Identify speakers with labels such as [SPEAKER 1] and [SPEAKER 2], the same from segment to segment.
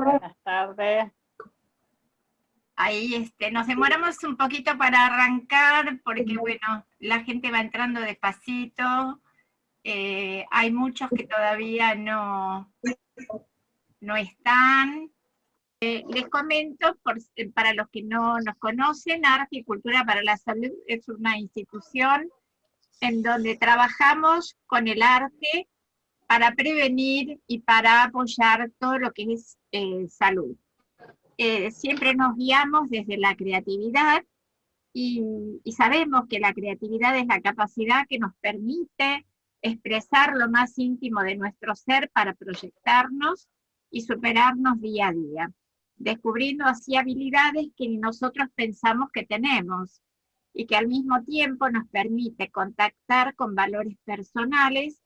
[SPEAKER 1] Buenas tardes.
[SPEAKER 2] Ahí nos demoramos un poquito para arrancar porque, bueno, la gente va entrando despacito. Hay muchos que todavía no están. Les comento, para los que no nos conocen, Arte y Cultura para la Salud es una institución en donde trabajamos con el arte para prevenir y para apoyar todo lo que es salud. Siempre nos guiamos desde la creatividad y sabemos que la creatividad es la capacidad que nos permite expresar lo más íntimo de nuestro ser para proyectarnos y superarnos día a día, descubriendo así habilidades que ni nosotros pensamos que tenemos y que al mismo tiempo nos permite contactar con valores personales,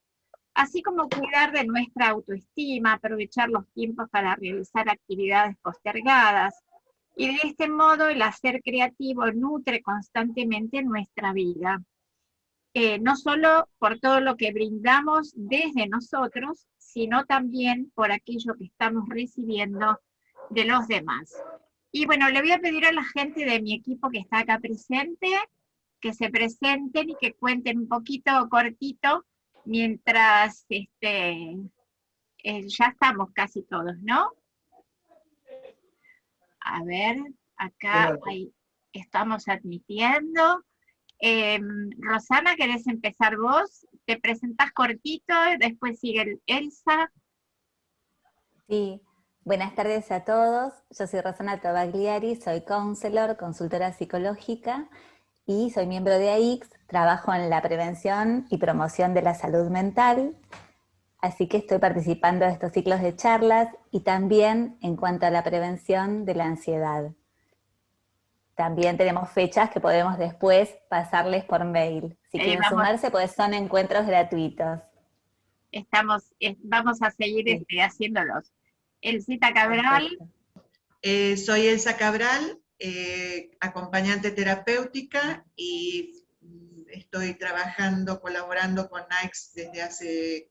[SPEAKER 2] así como cuidar de nuestra autoestima, aprovechar los tiempos para realizar actividades postergadas, y de este modo el hacer creativo nutre constantemente nuestra vida, no solo por todo lo que brindamos desde nosotros, sino también por aquello que estamos recibiendo de los demás. Y bueno, le voy a pedir a la gente de mi equipo que está acá presente, que se presenten y que cuenten un poquito cortito, mientras ya estamos casi todos, ¿no? A ver, acá ahí estamos admitiendo. Rosana, ¿querés empezar vos? Te presentás cortito, después sigue Elsa.
[SPEAKER 3] Sí, buenas tardes a todos. Yo soy Rosana Tobagliari, soy counselor, consultora psicológica y soy miembro de AICS, trabajo en la prevención y promoción de la salud mental, así que estoy participando de estos ciclos de charlas y también en cuanto a la prevención de la ansiedad. También tenemos fechas que podemos después pasarles por mail. Si quieren sumarse, pues son encuentros gratuitos.
[SPEAKER 2] Vamos a seguir haciéndolos. Elsita Cabral.
[SPEAKER 4] Soy Elsa Cabral, acompañante terapéutica, y estoy trabajando, colaborando con AICS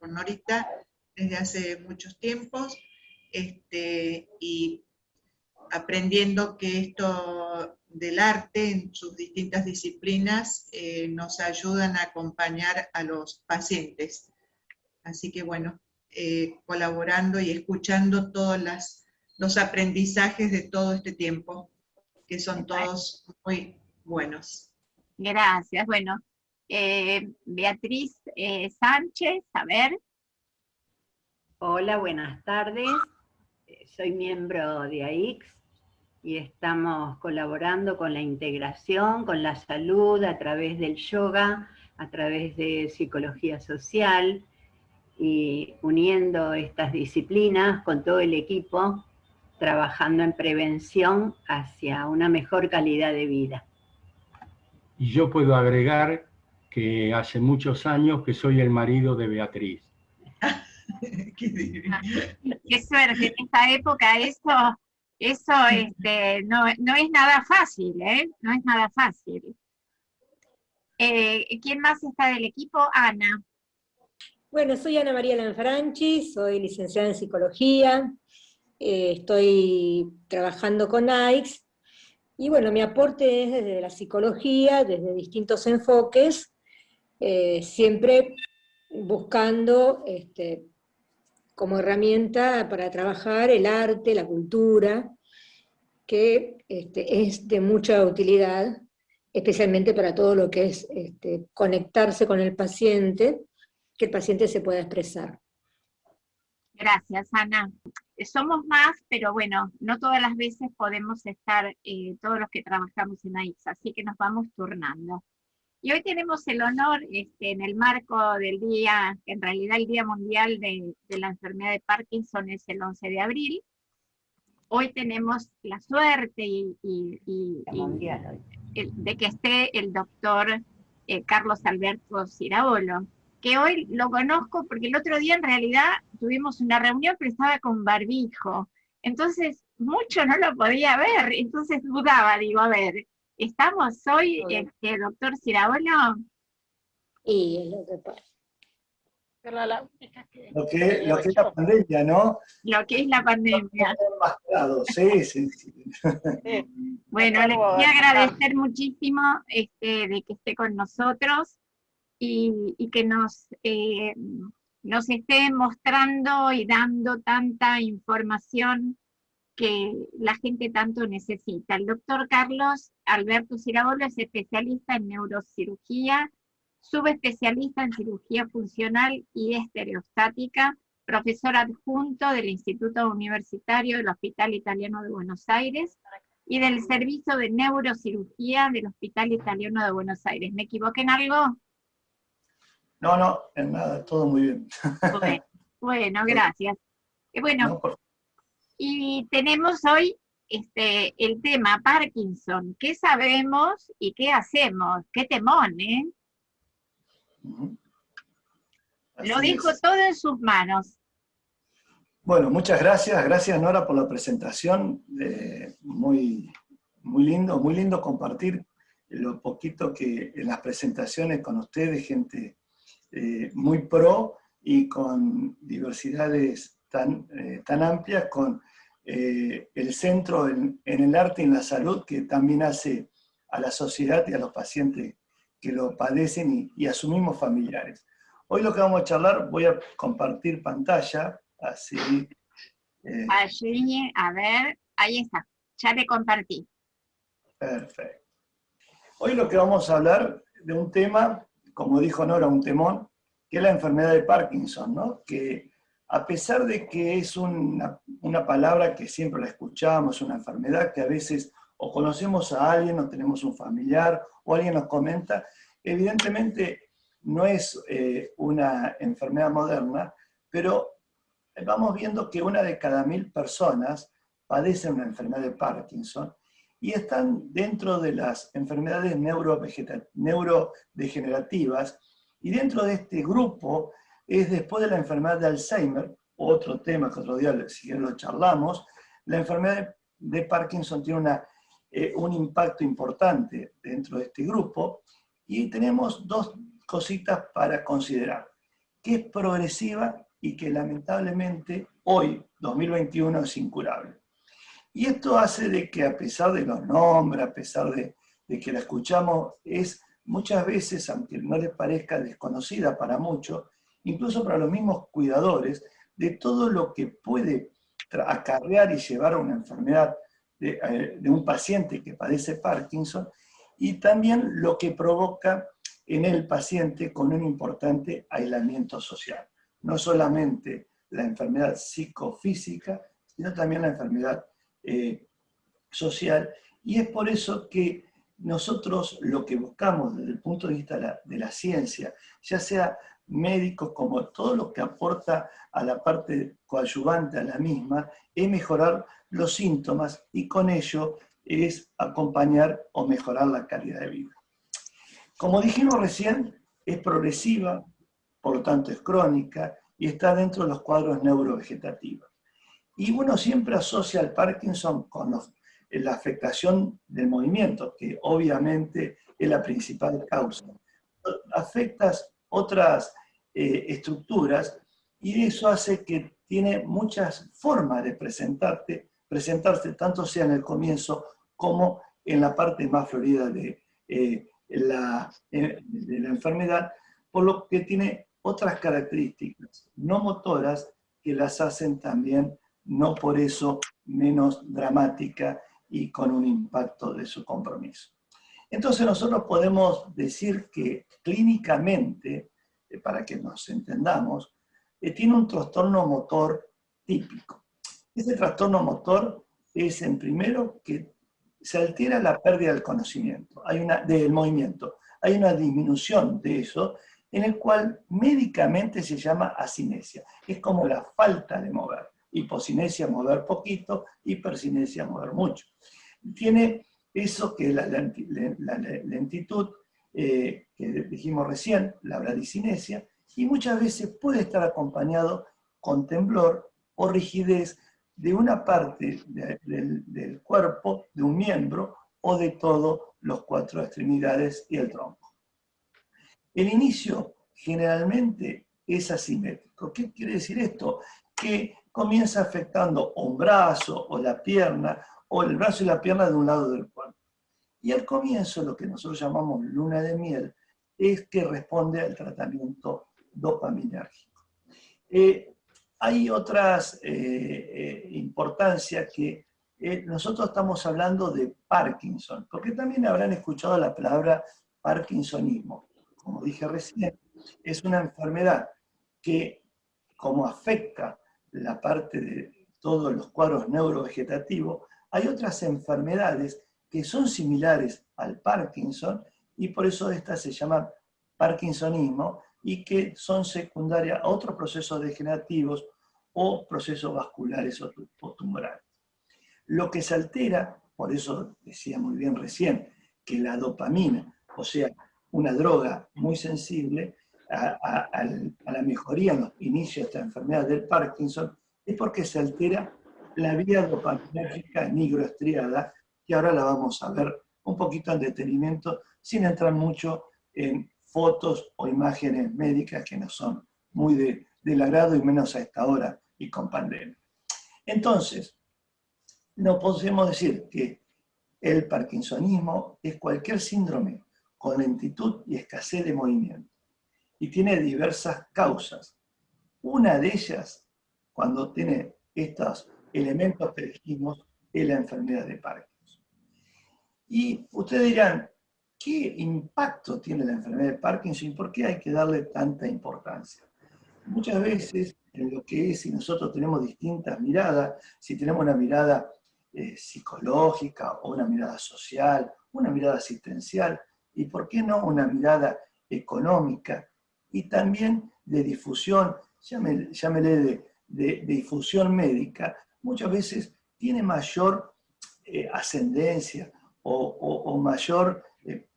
[SPEAKER 4] con Norita desde hace muchos tiempos, y aprendiendo que esto del arte en sus distintas disciplinas nos ayudan a acompañar a los pacientes. Así que bueno, colaborando y escuchando todos los aprendizajes de todo este tiempo, que son todos muy buenos.
[SPEAKER 2] Gracias. Bueno, Beatriz Sánchez, a ver.
[SPEAKER 5] Hola, buenas tardes. Soy miembro de AICS y estamos colaborando con la integración, con la salud a través del yoga, a través de psicología social, y uniendo estas disciplinas con todo el equipo, trabajando en prevención hacia una mejor calidad de vida.
[SPEAKER 6] Y yo puedo agregar que hace muchos años que soy el marido de Beatriz.
[SPEAKER 2] Qué suerte, en esta época eso no es nada fácil, no es nada fácil. ¿Quién más está del equipo? Ana.
[SPEAKER 7] Bueno, soy Ana María Lanfranchi, soy licenciada en Psicología, estoy trabajando con AICS, y bueno, mi aporte es desde la psicología, desde distintos enfoques, siempre buscando como herramienta para trabajar el arte, la cultura, que es de mucha utilidad, especialmente para todo lo que es conectarse con el paciente, que el paciente se pueda expresar.
[SPEAKER 2] Gracias, Ana. Somos más, pero bueno, no todas las veces podemos estar todos los que trabajamos en AICS, así que nos vamos turnando. Y hoy tenemos el honor, en el marco del día, en realidad el Día Mundial de la Enfermedad de Parkinson es el 11 de abril. Hoy tenemos la suerte de que esté el doctor Carlos Alberto Ciraolo, que hoy lo conozco porque el otro día en realidad tuvimos una reunión, pero estaba con barbijo, entonces mucho no lo podía ver, entonces dudaba, digo, a ver, ¿estamos hoy, doctor Ciraolo?
[SPEAKER 7] Y es lo que pasa.
[SPEAKER 1] Lo que es la pandemia, ¿no?
[SPEAKER 2] Lo que es la pandemia.
[SPEAKER 1] Sí, sí, sí.
[SPEAKER 2] Bueno, les quería agradecer muchísimo de que esté con nosotros y que nos esté mostrando y dando tanta información que la gente tanto necesita. El doctor Carlos Alberto Sirabolo es especialista en neurocirugía, subespecialista en cirugía funcional y estereostática, profesor adjunto del Instituto Universitario del Hospital Italiano de Buenos Aires y del Servicio de Neurocirugía del Hospital Italiano de Buenos Aires. ¿Me equivoqué en algo?
[SPEAKER 1] No, en nada, todo muy bien.
[SPEAKER 2] Bueno, gracias. Bueno, y tenemos hoy el tema Parkinson. ¿Qué sabemos y qué hacemos? ¡Qué temón, eh! Lo dejo todo en sus manos.
[SPEAKER 1] Bueno, muchas gracias. Gracias, Nora, por la presentación. Muy lindo compartir lo poquito que en las presentaciones con ustedes, gente muy pro y con diversidades tan amplias, con el centro en el arte y en la salud que también hace a la sociedad y a los pacientes que lo padecen y asumimos familiares. Hoy lo que vamos a charlar, voy a compartir pantalla, así.
[SPEAKER 2] Allí, a ver, ahí está, ya le compartí.
[SPEAKER 1] Perfecto. Hoy lo que vamos a hablar de un tema, como dijo Nora, un temón, que es la enfermedad de Parkinson, ¿no? Que a pesar de que es una palabra que siempre la escuchamos, una enfermedad que a veces o conocemos a alguien, o tenemos un familiar, o alguien nos comenta, evidentemente no es una enfermedad moderna, pero vamos viendo que 1 de cada 1000 personas padecen una enfermedad de Parkinson y están dentro de las enfermedades neurodegenerativas, y dentro de este grupo es después de la enfermedad de Alzheimer, otro tema que otro día si lo charlamos, la enfermedad de Parkinson tiene un impacto importante dentro de este grupo, y tenemos 2 cositas para considerar, que es progresiva y que lamentablemente hoy, 2021, es incurable. Y esto hace de que a pesar de los nombres, a pesar de que la escuchamos, es muchas veces, aunque no les parezca desconocida para muchos, incluso para los mismos cuidadores, de todo lo que puede acarrear y llevar a una enfermedad de un paciente que padece Parkinson, y también lo que provoca en el paciente con un importante aislamiento social. No solamente la enfermedad psicofísica, sino también la enfermedad social, y es por eso que nosotros lo que buscamos desde el punto de vista de la ciencia, ya sea médicos como todo lo que aporta a la parte coadyuvante a la misma, es mejorar los síntomas y con ello es acompañar o mejorar la calidad de vida. Como dijimos recién, es progresiva, por lo tanto es crónica y está dentro de los cuadros neurovegetativos. Y uno siempre asocia al Parkinson con la afectación del movimiento, que obviamente es la principal causa. Afectas otras estructuras y eso hace que tiene muchas formas de presentarse, tanto sea en el comienzo como en la parte más florida de la enfermedad, por lo que tiene otras características no motoras que las hacen también, no por eso menos dramática y con un impacto de su compromiso. Entonces nosotros podemos decir que clínicamente, para que nos entendamos, tiene un trastorno motor típico. Ese trastorno motor es, en primero, que se altera la pérdida del conocimiento, del movimiento. Hay una disminución de eso, en el cual médicamente se llama asinesia. Es como la falta de mover. Hipocinesia, mover poquito, hipercinesia, mover mucho. Tiene eso que es la lentitud, que dijimos recién, la bradicinesia, y muchas veces puede estar acompañado con temblor o rigidez de una parte del cuerpo, de un miembro, o de todos los 4 extremidades y el tronco. El inicio generalmente es asimétrico. ¿Qué quiere decir esto? Que comienza afectando o un brazo, o la pierna, o el brazo y la pierna de un lado del cuerpo. Y al comienzo, lo que nosotros llamamos luna de miel, es que responde al tratamiento dopaminérgico. Hay otras importancias que nosotros estamos hablando de Parkinson, porque también habrán escuchado la palabra parkinsonismo. Como dije recién, es una enfermedad que, como afecta la parte de todos los cuadros neurovegetativos, hay otras enfermedades que son similares al Parkinson y por eso estas se llaman parkinsonismo y que son secundarias a otros procesos degenerativos o procesos vasculares o tumorales. Lo que se altera, por eso decía muy bien recién, que la dopamina, o sea, una droga muy sensible a la mejoría en los inicios de esta enfermedad del Parkinson, es porque se altera la vía dopaminérgica nigroestriada, que ahora la vamos a ver un poquito en detenimiento, sin entrar mucho en fotos o imágenes médicas que no son muy del agrado y menos a esta hora y con pandemia. Entonces, no podemos decir que el parkinsonismo es cualquier síndrome con lentitud y escasez de movimiento y tiene diversas causas. Una de ellas, cuando tiene estos elementos que dijimos, es la enfermedad de Parkinson. Y ustedes dirán, ¿qué impacto tiene la enfermedad de Parkinson y por qué hay que darle tanta importancia? Muchas veces, en lo que es, si nosotros tenemos distintas miradas, si tenemos una mirada psicológica o una mirada social, una mirada asistencial, y por qué no una mirada económica, y también de difusión, llámele de difusión médica, muchas veces tiene mayor ascendencia o mayor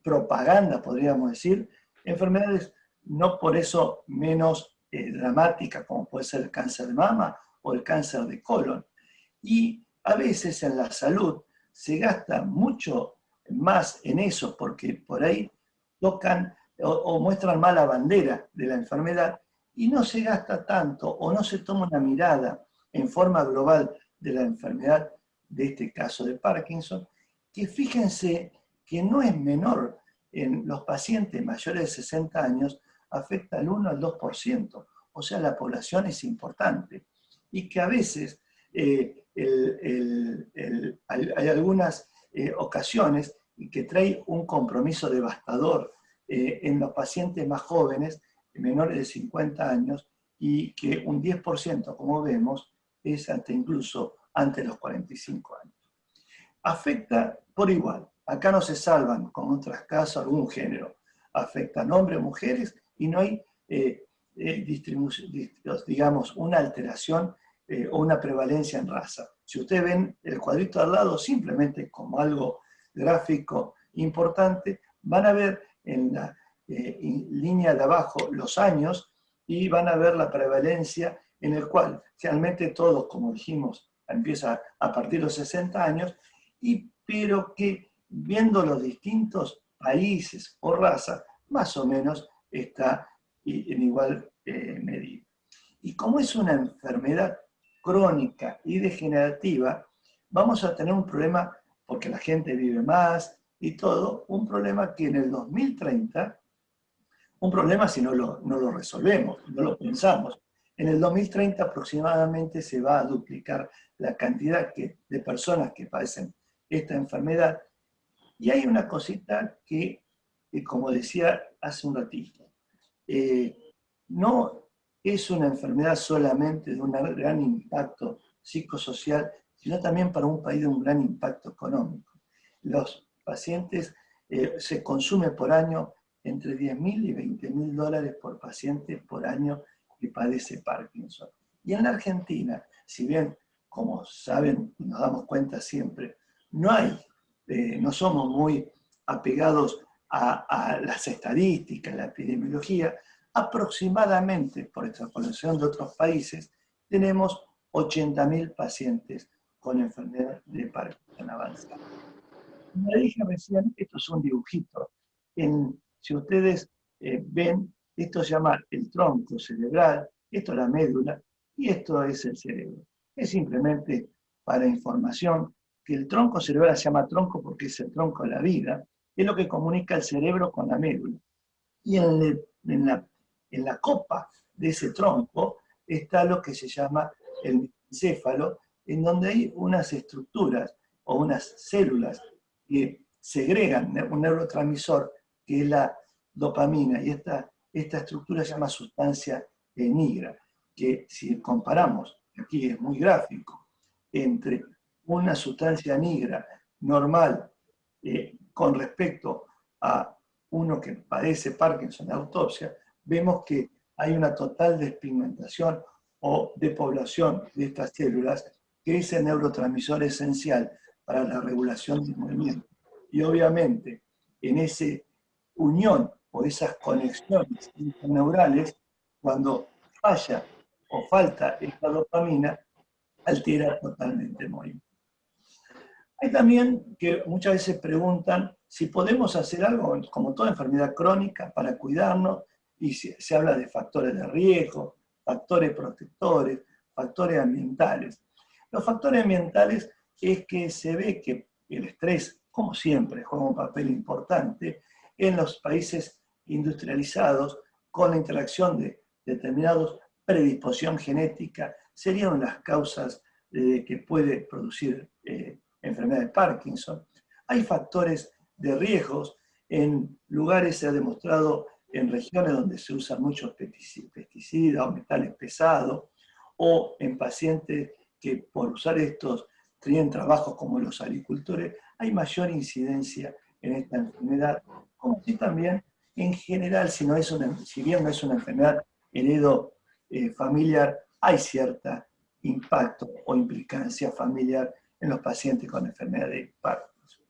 [SPEAKER 1] propaganda, podríamos decir, enfermedades no por eso menos dramáticas, como puede ser el cáncer de mama o el cáncer de colon. Y a veces en la salud se gasta mucho más en eso, porque por ahí tocan o muestran mala bandera de la enfermedad, y no se gasta tanto o no se toma una mirada en forma global de la enfermedad, de este caso de Parkinson, que fíjense que no es menor en los pacientes mayores de 60 años, afecta al 1 al 2%, o sea, la población es importante, y que a veces hay algunas ocasiones que trae un compromiso devastador en los pacientes más jóvenes, menores de 50 años, y que un 10%, como vemos, es hasta incluso antes de los 45 años. Afecta por igual. Acá no se salvan, como en otros casos, algún género. Afectan hombres o mujeres y no hay, digamos, una alteración o una prevalencia en raza. Si ustedes ven el cuadrito al lado, simplemente como algo gráfico importante, van a ver en la línea de abajo los años y van a ver la prevalencia en el cual realmente todos, como dijimos, empieza a partir de los 60 años, pero que viendo los distintos países o razas, más o menos está en igual medida. Y como es una enfermedad crónica y degenerativa, vamos a tener un problema, porque la gente vive más y todo, un problema que en el 2030, un problema si no lo resolvemos, no lo pensamos, en el 2030 aproximadamente se va a duplicar la cantidad de personas que padecen esta enfermedad. Y hay una cosita que, como decía hace un ratito, no es una enfermedad solamente de un gran impacto psicosocial, sino también para un país de un gran impacto económico. Los pacientes se consume por año entre $10.000 y $20.000 por paciente por año que padece Parkinson. Y en la Argentina, si bien, como saben, nos damos cuenta siempre, no somos muy apegados a las estadísticas, la epidemiología, aproximadamente, por extrapolación de otros países, tenemos 80.000 pacientes con enfermedad de Parkinson avanzada. Como dije recién, esto es un dibujito. Si ustedes ven Esto se llama el tronco cerebral, esto es la médula, y esto es el cerebro. Es simplemente para información que el tronco cerebral se llama tronco porque es el tronco de la vida, es lo que comunica el cerebro con la médula. Y en la copa de ese tronco está lo que se llama el encéfalo, en donde hay unas estructuras o unas células que segregan un neurotransmisor que es la dopamina, y esta estructura se llama sustancia nigra, que si comparamos, aquí es muy gráfico, entre una sustancia nigra normal con respecto a uno que padece Parkinson de autopsia, vemos que hay una total despigmentación o depoblación de estas células, que es el neurotransmisor esencial para la regulación del movimiento. Y obviamente, en esa unión o esas conexiones interneurales, cuando falla o falta esta dopamina, altera totalmente el movimiento. Hay también que muchas veces preguntan si podemos hacer algo, como toda enfermedad crónica, para cuidarnos, y se habla de factores de riesgo, factores protectores, factores ambientales. Los factores ambientales es que se ve que el estrés, como siempre, juega un papel importante en los países industrializados, con la interacción de determinados predisposición genética, serían las causas que puede producir enfermedad de Parkinson. Hay factores de riesgos. En lugares se ha demostrado, en regiones donde se usan muchos pesticidas o metales pesados, o en pacientes que por usar estos tienen trabajos como los agricultores, hay mayor incidencia en esta enfermedad, como si también en general, si bien no es una enfermedad heredo familiar, hay cierta impacto o implicancia familiar en los pacientes con enfermedad de Parkinson.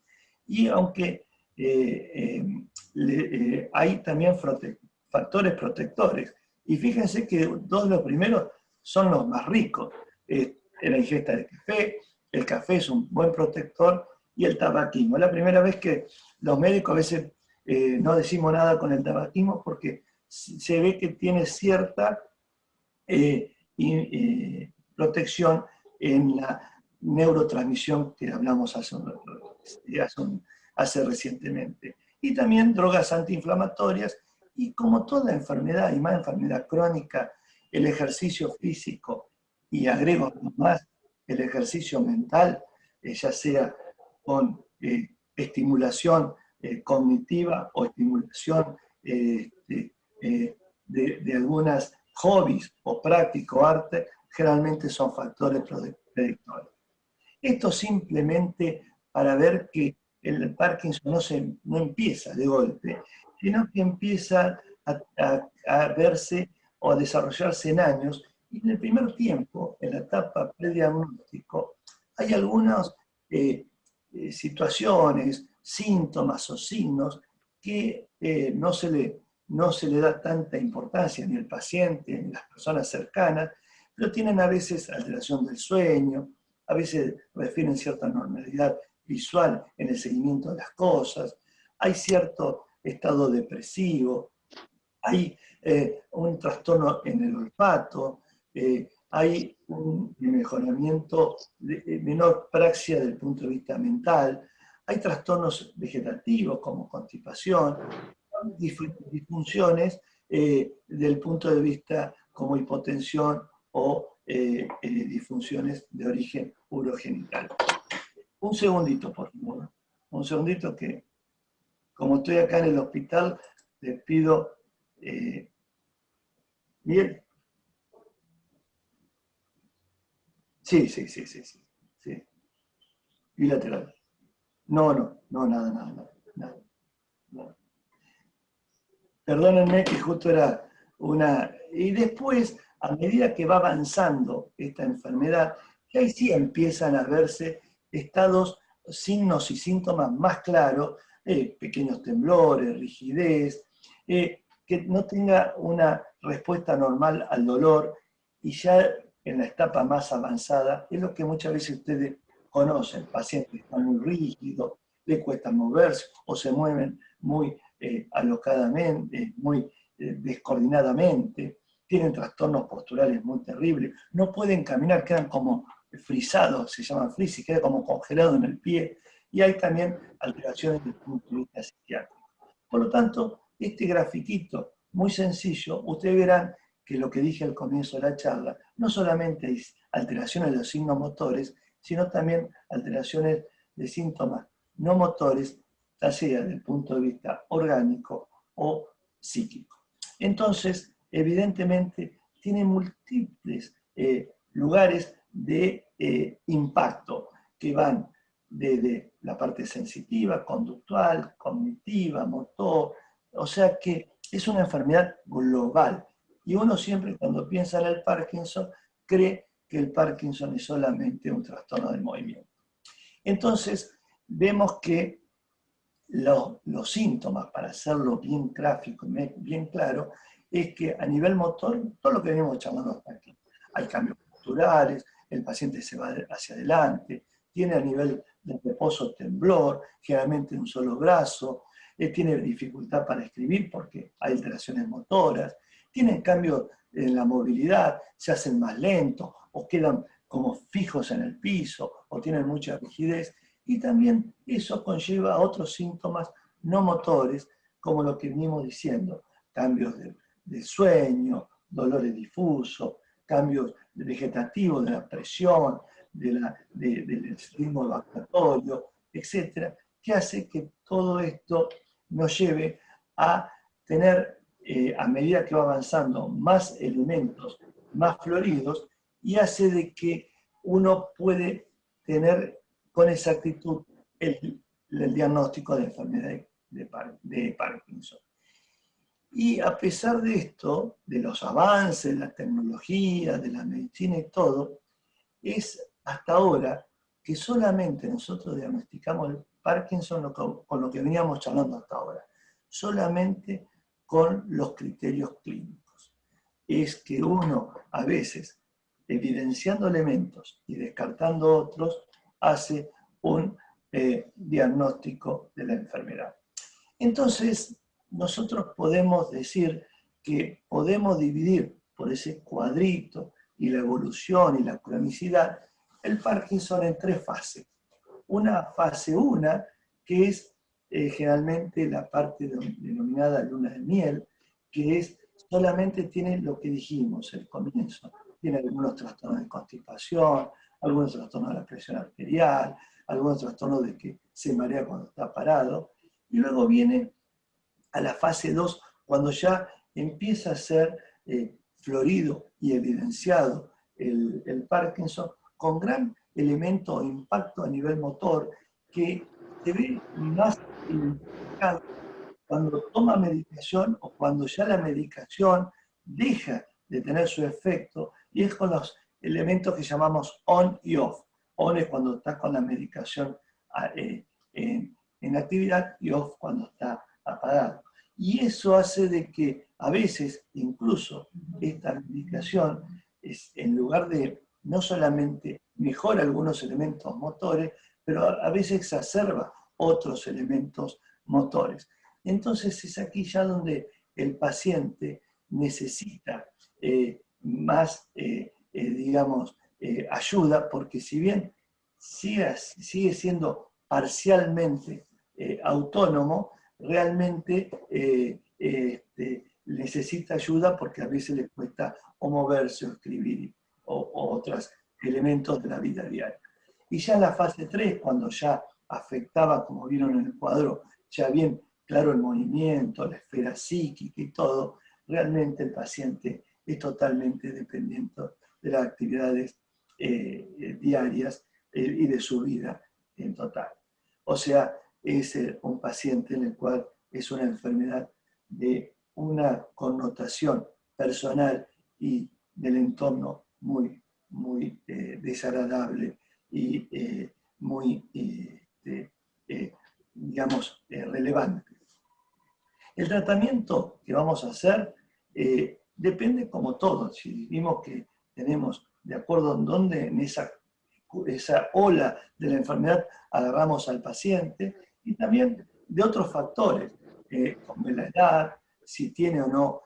[SPEAKER 1] Y aunque hay también factores protectores, y fíjense que dos de los primeros son los más ricos, la ingesta de café. El café es un buen protector, y el tabaquismo. Es la primera vez que los médicos a veces no decimos nada con el tabaquismo, porque se ve que tiene cierta protección en la neurotransmisión que hablamos hace recientemente. Y también drogas antiinflamatorias, y como toda enfermedad, y más enfermedad crónica, el ejercicio físico, y agrego más el ejercicio mental, ya sea con estimulación cognitiva o estimulación de algunas hobbies o práctico arte, generalmente son factores predictores. Esto simplemente para ver que el Parkinson no empieza de golpe, sino que empieza a verse o a desarrollarse en años, y en el primer tiempo, en la etapa prediagnóstico, hay algunas situaciones, síntomas o signos que no se le da tanta importancia ni al paciente ni a las personas cercanas, pero tienen a veces alteración del sueño, a veces refieren cierta normalidad visual en el seguimiento de las cosas, hay cierto estado depresivo, hay un trastorno en el olfato, hay un mejoramiento de menor praxia desde el punto de vista mental, hay trastornos vegetativos como constipación, disfunciones del punto de vista como hipotensión o disfunciones de origen urogenital. Un segundito, por favor. Un segundito que, como estoy acá en el hospital, les pido... ¿Bien? Sí. Bilateral. No, nada. Perdónenme que justo era una... Y después, a medida que va avanzando esta enfermedad, que ahí sí empiezan a verse estados, signos y síntomas más claros, pequeños temblores, rigidez, que no tenga una respuesta normal al dolor, y ya en la etapa más avanzada, es lo que muchas veces ustedes conocen, pacientes están muy rígidos, le cuesta moverse, o se mueven muy alocadamente, muy descoordinadamente, tienen trastornos posturales muy terribles, no pueden caminar, quedan como frisados, se llaman freeze, queda como congelado en el pie, y hay también alteraciones desde el punto de vista psiquiátrico. Por lo tanto, este grafiquito muy sencillo, ustedes verán que lo que dije al comienzo de la charla, no solamente hay alteraciones de los signos motores, sino también alteraciones de síntomas no motores, ya sea desde el punto de vista orgánico o psíquico. Entonces, evidentemente, tiene múltiples lugares de impacto que van desde la parte sensitiva, conductual, cognitiva, motor, o sea que es una enfermedad global. Y uno siempre cuando piensa en el Parkinson, cree que el Parkinson es solamente un trastorno del movimiento. Entonces, vemos que los síntomas, para hacerlo bien gráfico y bien claro, es que a nivel motor, todo lo que venimos charlando hasta aquí, hay cambios posturales, el paciente se va hacia adelante, tiene a nivel de reposo temblor, generalmente en un solo brazo, tiene dificultad para escribir porque hay alteraciones motoras, tienen cambios en la movilidad, se hacen más lentos o quedan como fijos en el piso o tienen mucha rigidez, y también eso conlleva a otros síntomas no motores, como lo que venimos diciendo, cambios de sueño, dolores difusos, cambios vegetativos de la presión, del ritmo evacuatorio, etc., que hace que todo esto nos lleve a tener, a medida que va avanzando, más elementos, más floridos, y hace de que uno puede tener con exactitud el diagnóstico de enfermedad de Parkinson. Y a pesar de esto, de los avances, de la tecnología, de la medicina y todo, es hasta ahora que solamente nosotros diagnosticamos el Parkinson con lo que veníamos charlando hasta ahora, solamente con los criterios clínicos. Es que uno a veces, evidenciando elementos y descartando otros, hace un diagnóstico de la enfermedad. Entonces, nosotros podemos decir que podemos dividir por ese cuadrito y la evolución y la cronicidad el Parkinson en tres fases. Una fase 1, que es generalmente la parte denominada luna de miel, que es solamente tiene lo que dijimos, el comienzo. Tiene algunos trastornos de constipación, algunos trastornos de la presión arterial, algunos trastornos de que se marea cuando está parado. Y luego viene a la fase 2, cuando ya empieza a ser florido y evidenciado el Parkinson, con gran elemento o impacto a nivel motor, que se ve más identificado cuando toma medicación o cuando ya la medicación deja de tener su efecto, y es con los elementos que llamamos on y off. On es cuando está con la medicación en actividad, y off cuando está apagado. Y eso hace de que a veces incluso esta medicación en lugar de no solamente mejora algunos elementos motores, pero a veces exacerba otros elementos motores. Entonces es aquí ya donde el paciente necesita más, digamos, ayuda, porque si bien sigue siendo parcialmente autónomo, realmente necesita ayuda porque a veces le cuesta o moverse o escribir o otros elementos de la vida diaria. Y ya en la fase 3, cuando ya afectaba, como vieron en el cuadro, ya bien claro el movimiento, la esfera psíquica y todo, realmente el paciente es totalmente dependiente de las actividades diarias y de su vida en total. O sea, es un paciente en el cual es una enfermedad de una connotación personal y del entorno muy, muy desagradable y muy, digamos, relevante. El tratamiento que vamos a hacer depende como todo. Si vimos que tenemos, de acuerdo en dónde en esa ola de la enfermedad agarramos al paciente, y también de otros factores, como la edad, si tiene o no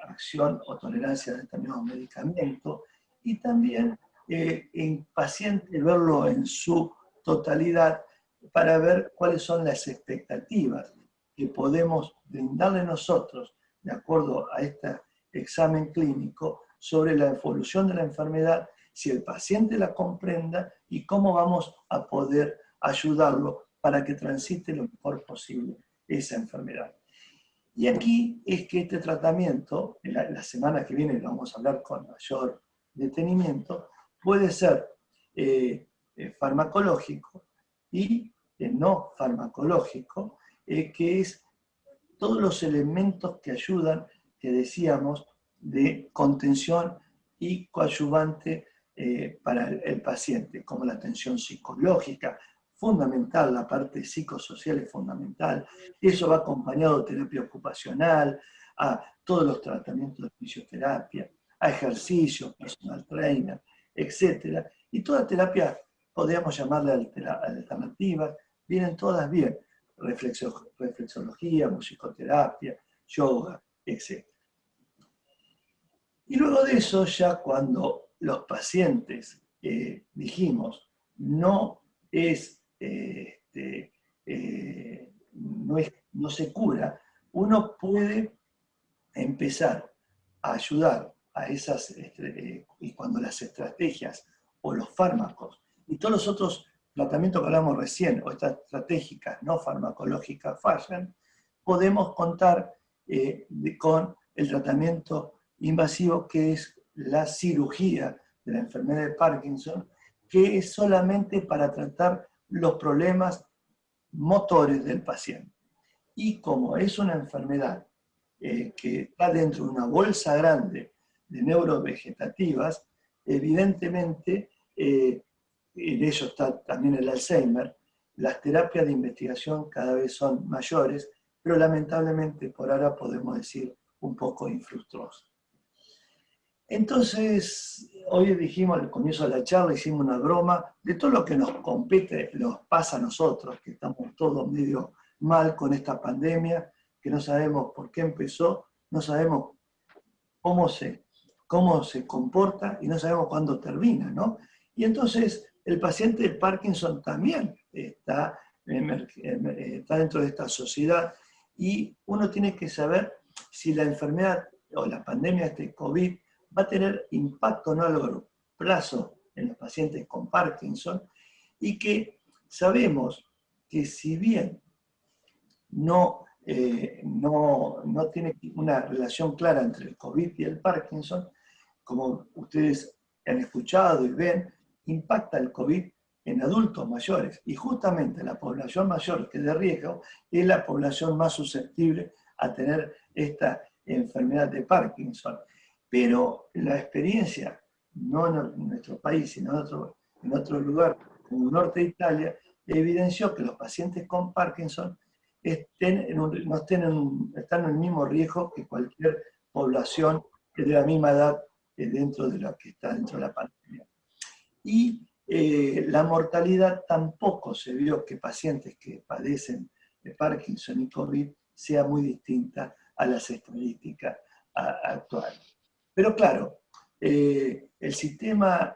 [SPEAKER 1] acción o tolerancia a determinados medicamentos, y también en paciente verlo en su totalidad para ver cuáles son las expectativas que podemos brindarle nosotros, de acuerdo a este examen clínico, sobre la evolución de la enfermedad, si el paciente la comprenda y cómo vamos a poder ayudarlo para que transite lo mejor posible esa enfermedad. Y aquí es que este tratamiento, la semana que viene lo vamos a hablar con mayor detenimiento, puede ser farmacológico y no farmacológico, que es todos los elementos que ayudan, que decíamos, de contención y coadyuvante para el paciente, como la atención psicológica, fundamental, la parte psicosocial es fundamental, eso va acompañado de terapia ocupacional, a todos los tratamientos de fisioterapia, a ejercicios, personal trainer, etc. Y toda terapia, podríamos llamarle alternativa, vienen todas bien, reflexología, musicoterapia, yoga, etc. Y luego de eso, ya cuando los pacientes, dijimos, no se cura, uno puede empezar a ayudar a esas, y cuando las estrategias o los fármacos y todos los otros tratamientos que hablamos recién, o estas estratégicas no farmacológicas fallan, podemos contar con el tratamiento invasivo, que es la cirugía de la enfermedad de Parkinson, que es solamente para tratar los problemas motores del paciente. Y como es una enfermedad que está dentro de una bolsa grande de neurovegetativas, evidentemente, en ello está también el Alzheimer, las terapias de investigación cada vez son mayores, pero lamentablemente por ahora podemos decir un poco infructuosas. Entonces, hoy dijimos al comienzo de la charla, hicimos una broma de todo lo que nos compete, nos pasa a nosotros, que estamos todos medio mal con esta pandemia, que no sabemos por qué empezó, no sabemos cómo se comporta y no sabemos cuándo termina, ¿no? Y entonces el paciente de Parkinson también está dentro de esta sociedad, y uno tiene que saber si la enfermedad o la pandemia de COVID va a tener impacto no a largo plazo en los pacientes con Parkinson, y que sabemos que si bien no tiene una relación clara entre el COVID y el Parkinson, como ustedes han escuchado y ven, impacta el COVID en adultos mayores, y justamente la población mayor que es de riesgo es la población más susceptible a tener esta enfermedad de Parkinson. Pero la experiencia, no en nuestro país, sino en otro lugar, como el norte de Italia, evidenció que los pacientes con Parkinson están en el mismo riesgo que cualquier población de la misma edad dentro de la que está dentro de la pandemia. Y la mortalidad tampoco se vio que pacientes que padecen de Parkinson y COVID sea muy distinta a las estadísticas actuales. Pero claro, el sistema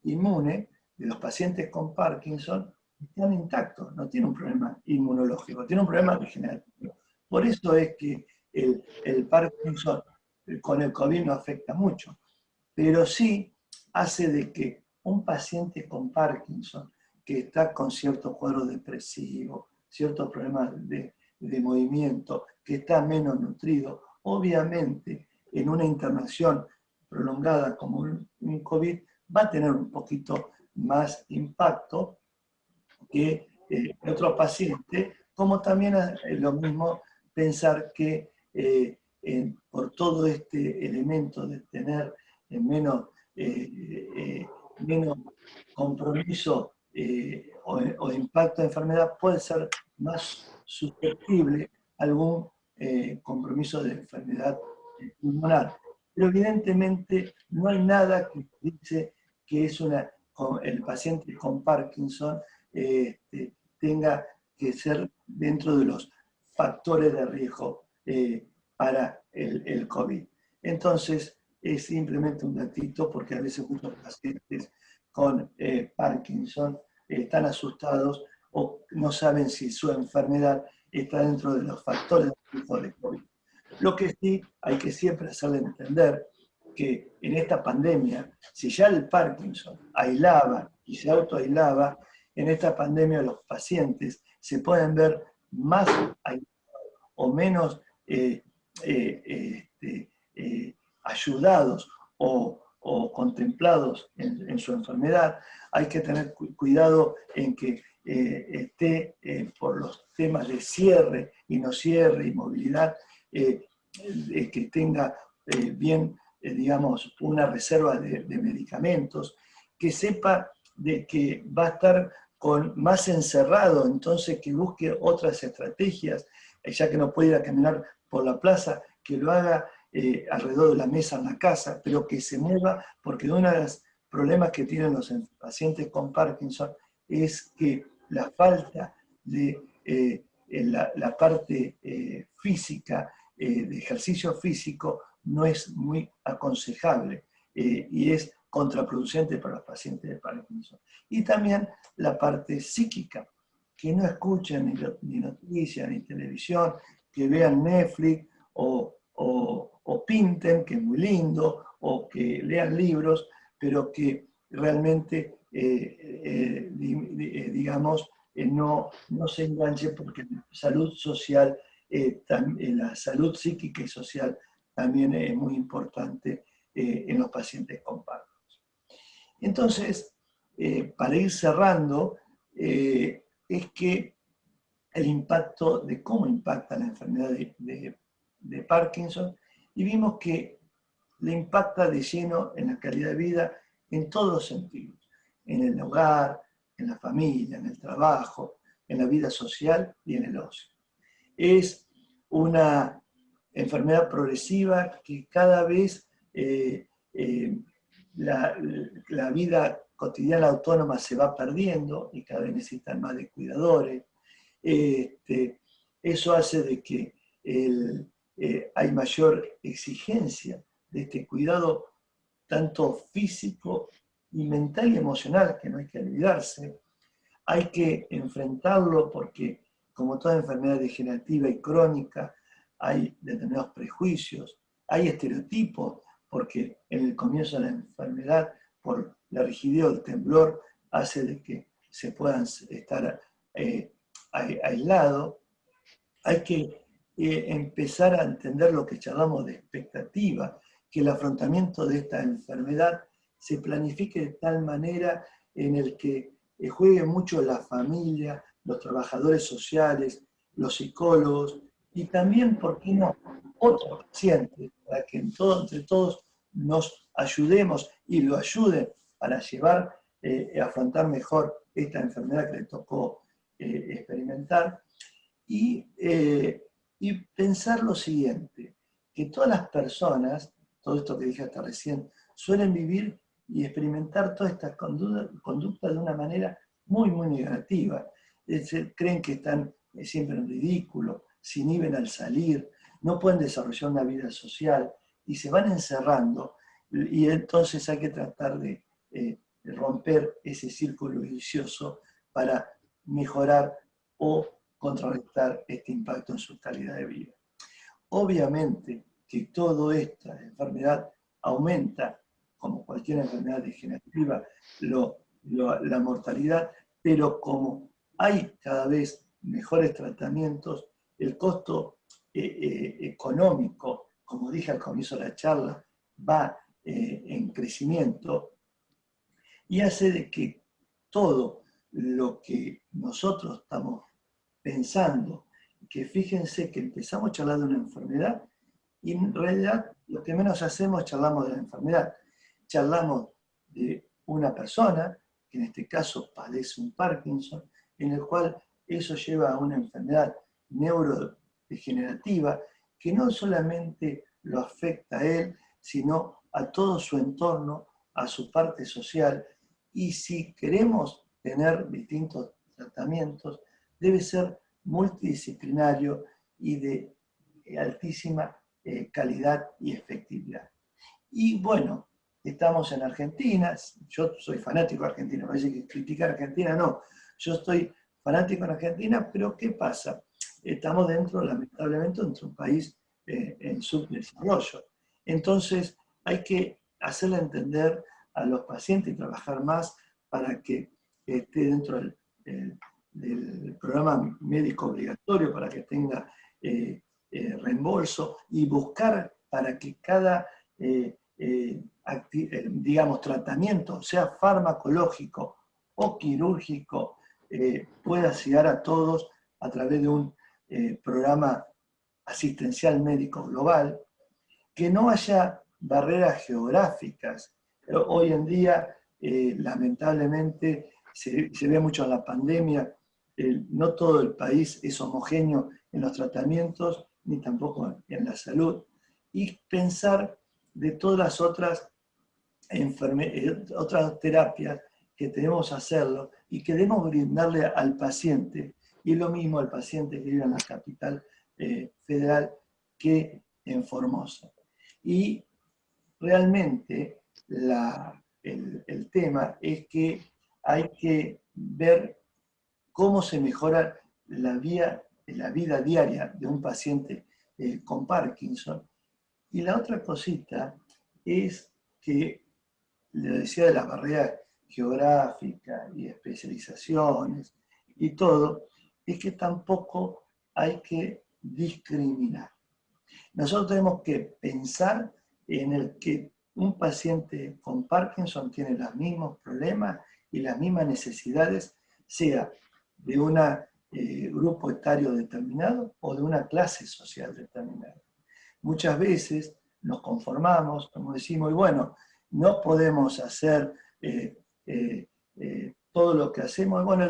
[SPEAKER 1] inmune de los pacientes con Parkinson están intactos, no tiene un problema inmunológico, tiene un problema degenerativo. Por eso es que el Parkinson con el COVID no afecta mucho, pero sí hace de que un paciente con Parkinson que está con ciertos cuadros depresivos, ciertos problemas de movimiento, que está menos nutrido, obviamente en una internación prolongada como un COVID va a tener un poquito más impacto que otros pacientes, como también es lo mismo pensar que por todo este elemento de tener menos compromiso o impacto de enfermedad, puede ser más susceptible a algún compromiso de enfermedad pulmonar. Pero evidentemente no hay nada que dice que el paciente con Parkinson tenga que ser dentro de los factores de riesgo para el COVID. Entonces, es simplemente un datito porque a veces muchos pacientes con Parkinson están asustados o no saben si su enfermedad está dentro de los factores de riesgo de COVID. Lo que sí hay que siempre hacerle entender que en esta pandemia, si ya el Parkinson aislaba y se autoaislaba, en esta pandemia los pacientes se pueden ver más aislados o menos ayudados o contemplados en su enfermedad. Hay que tener cuidado en que esté por los temas de cierre y no cierre y movilidad, que tenga bien, digamos, una reserva de medicamentos, que sepa de que va a estar más encerrado, entonces que busque otras estrategias, ya que no puede ir a caminar por la plaza, que lo haga alrededor de la mesa en la casa, pero que se mueva, porque uno de los problemas que tienen los pacientes con Parkinson es que la falta de la parte física, de ejercicio físico, no es muy aconsejable y es contraproducente para los pacientes de Parkinson. Y también la parte psíquica, que no escuchen ni noticias, ni televisión, que vean Netflix o pinten, que es muy lindo, o que lean libros, pero que realmente, digamos, no se enganche, porque la salud social, la salud psíquica y social también es muy importante en los pacientes con Parkinson. Entonces, para ir cerrando, es que el impacto de cómo impacta la enfermedad de Parkinson, y vimos que le impacta de lleno en la calidad de vida en todos los sentidos, en el hogar, en la familia, en el trabajo, en la vida social y en el ocio. Es una enfermedad progresiva que cada vez la vida cotidiana autónoma se va perdiendo y cada vez necesitan más de cuidadores. Eso hace de que hay mayor exigencia de este cuidado, tanto físico y mental y emocional, que no hay que olvidarse. Hay que enfrentarlo porque, como toda enfermedad degenerativa y crónica, hay determinados prejuicios, hay estereotipos, porque en el comienzo de la enfermedad, por la rigidez o el temblor, hace de que se puedan estar aislados. Hay que empezar a entender lo que llamamos de expectativa, que el afrontamiento de esta enfermedad se planifique de tal manera en el que juegue mucho la familia, los trabajadores sociales, los psicólogos y también, ¿por qué no?, otros pacientes, para que entre todos nos ayudemos y lo ayuden para llevar a afrontar mejor esta enfermedad que le tocó experimentar. Y pensar lo siguiente, que todas las personas, todo esto que dije hasta recién, suelen vivir y experimentar toda esta conducta de una manera muy, muy negativa. Creen que están siempre en ridículo, se inhiben al salir, no pueden desarrollar una vida social y se van encerrando, y entonces hay que tratar de romper ese círculo vicioso para mejorar o contrarrestar este impacto en su calidad de vida. Obviamente que toda esta enfermedad aumenta, como cualquier enfermedad degenerativa, la mortalidad, pero como hay cada vez mejores tratamientos, el costo económico, como dije al comienzo de la charla, va en crecimiento y hace de que todo lo que nosotros estamos pensando, que fíjense que empezamos a charlar de una enfermedad y en realidad lo que menos hacemos es charlamos de la enfermedad. Charlamos de una persona, que en este caso padece un Parkinson, en el cual eso lleva a una enfermedad neurodegenerativa que no solamente lo afecta a él, sino a todo su entorno, a su parte social. Y si queremos tener distintos tratamientos, debe ser multidisciplinario y de altísima calidad y efectividad. Y bueno, estamos en Argentina, yo soy fanático de Argentina, me parece que criticar a Argentina no, yo estoy fanático en Argentina, pero ¿qué pasa? Estamos lamentablemente, dentro de un país en subdesarrollo. Entonces hay que hacerle entender a los pacientes y trabajar más para que esté dentro del programa médico obligatorio, para que tenga reembolso, y buscar para que cada digamos, tratamiento, sea farmacológico o quirúrgico, pueda llegar a todos a través de un programa asistencial médico global, que no haya barreras geográficas. Hoy en día, lamentablemente, se ve mucho en la pandemia, no todo el país es homogéneo en los tratamientos, ni tampoco en la salud, y pensar de todas las otras terapias que tenemos que hacerlo y que debemos brindarle al paciente, y lo mismo al paciente que vive en la capital federal que en Formosa. Y realmente el tema es que hay que ver cómo se mejora la vida diaria de un paciente con Parkinson. Y la otra cosita es que, le decía de las barreras geográficas y especializaciones y todo, es que tampoco hay que discriminar. Nosotros tenemos que pensar en el que un paciente con Parkinson tiene los mismos problemas y las mismas necesidades, sea de un grupo etario determinado o de una clase social determinada. Muchas veces nos conformamos, como decimos, y bueno, no podemos hacer todo lo que hacemos, bueno,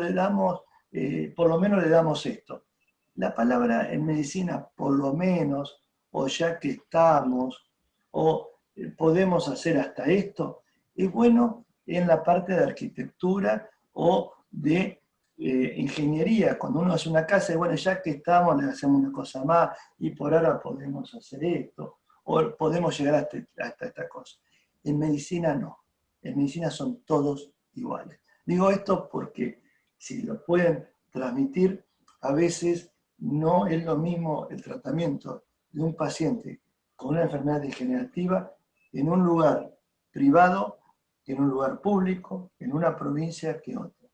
[SPEAKER 1] por lo menos le damos esto. La palabra en medicina, por lo menos, o ya que estamos, o podemos hacer hasta esto, es bueno en la parte de arquitectura o de ingeniería. Cuando uno hace una casa, y bueno, ya que estamos, le hacemos una cosa más, y por ahora podemos hacer esto, o podemos llegar hasta esta cosa. En medicina no, en medicina son todos iguales. Digo esto porque si lo pueden transmitir, a veces no es lo mismo el tratamiento de un paciente con una enfermedad degenerativa en un lugar privado, que en un lugar público, en una provincia que otra.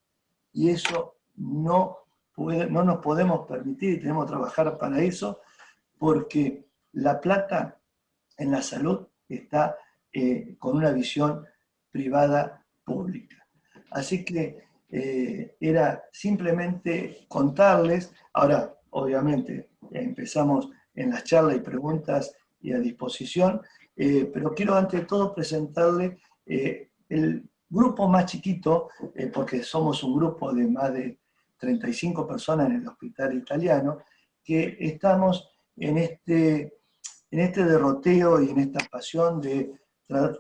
[SPEAKER 1] Y eso no nos podemos permitir, y tenemos que trabajar para eso, porque la plata en la salud está con una visión privada pública. Así que era simplemente contarles. Ahora, obviamente, empezamos en las charlas y preguntas y a disposición, pero quiero ante todo presentarle el grupo más chiquito, porque somos un grupo de más de 35 personas en el hospital italiano, que estamos en este derroteo y en esta pasión de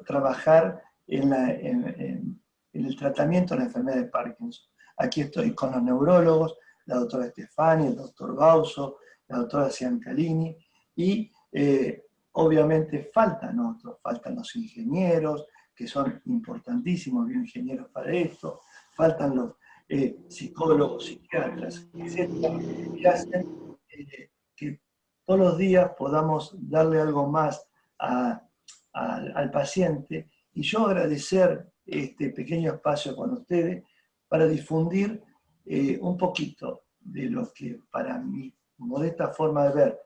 [SPEAKER 1] trabajar en el tratamiento de la enfermedad de Parkinson. Aquí estoy con los neurólogos, la doctora Stefani, el doctor Bauso, la doctora Ciancalini, y obviamente faltan otros, faltan los ingenieros, que son importantísimos, bioingenieros para esto, faltan los psicólogos, psiquiatras, etcétera, que hacen que todos los días podamos darle algo más al paciente. Y yo agradecer este pequeño espacio con ustedes para difundir un poquito de lo que para mi modesta forma de ver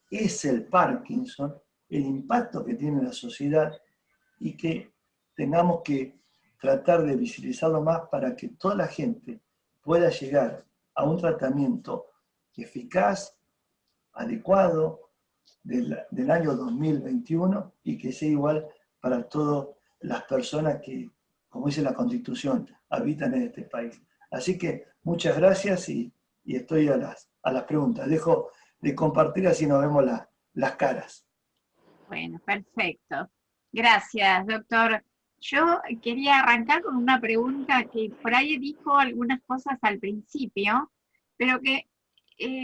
[SPEAKER 1] es el Parkinson, el impacto que tiene en la sociedad, y que tengamos que tratar de visibilizarlo más para que toda la gente pueda llegar a un tratamiento eficaz, adecuado, del año 2021, y que sea igual para todas las personas que, como dice la Constitución, habitan en este país. Así que muchas gracias y estoy a las preguntas. Dejo de compartir, así nos vemos las caras.
[SPEAKER 2] Bueno, perfecto. Gracias, doctor. Yo quería arrancar con una pregunta que por ahí dijo algunas cosas al principio, pero que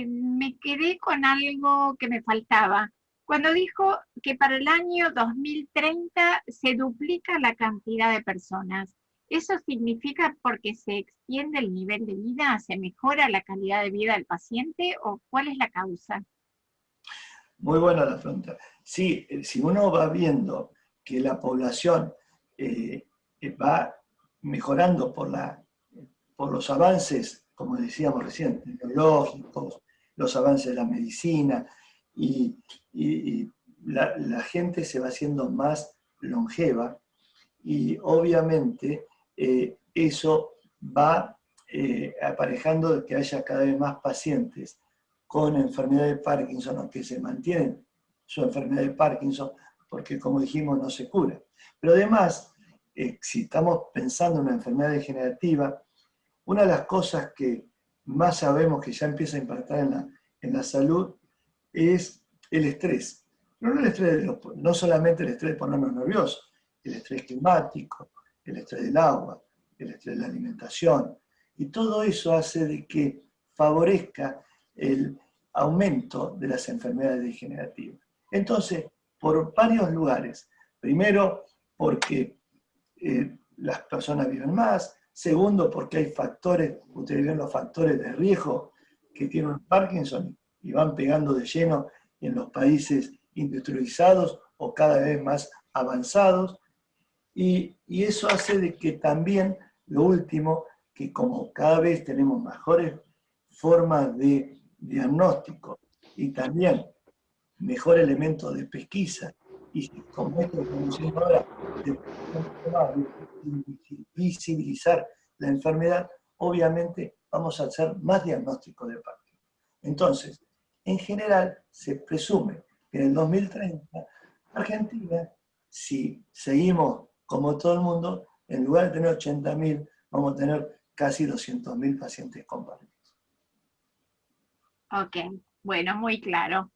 [SPEAKER 2] me quedé con algo que me faltaba. cuando dijo que para el año 2030 se duplica la cantidad de personas. ¿Eso significa porque se extiende el nivel de vida, se mejora la calidad de vida del paciente o cuál es la causa?
[SPEAKER 1] Muy buena la pregunta. Sí, si uno va viendo que la población va mejorando por los avances, como decíamos recién, tecnológicos, los avances de la medicina, y la gente se va haciendo más longeva, y obviamente eso va aparejando de que haya cada vez más pacientes con enfermedad de Parkinson, o que se mantienen su enfermedad de Parkinson, porque como dijimos no se cura. Pero además, si estamos pensando en una enfermedad degenerativa, una de las cosas que más sabemos que ya empieza a impactar en la salud es el estrés. Pero no, no solamente el estrés de ponernos nerviosos, el estrés climático, el estrés del agua, el estrés de la alimentación, y todo eso hace de que favorezca el aumento de las enfermedades degenerativas. Entonces, por varios lugares. Primero, porque las personas viven más. Segundo, porque hay factores, ustedes ven los factores de riesgo que tiene un Parkinson y van pegando de lleno en los países industrializados o cada vez más avanzados. Y eso hace de que también, lo último, que como cada vez tenemos mejores formas de diagnóstico y también mejor elemento de pesquisa, y como esto que estamos haciendo ahora, de visibilizar la enfermedad, obviamente vamos a hacer más diagnóstico de Parkinson. Entonces, en general, se presume que en el 2030, Argentina, si seguimos como todo el mundo, en lugar de tener 80.000, vamos a tener casi 200.000 pacientes con Parkinson.
[SPEAKER 2] Ok, bueno, muy claro.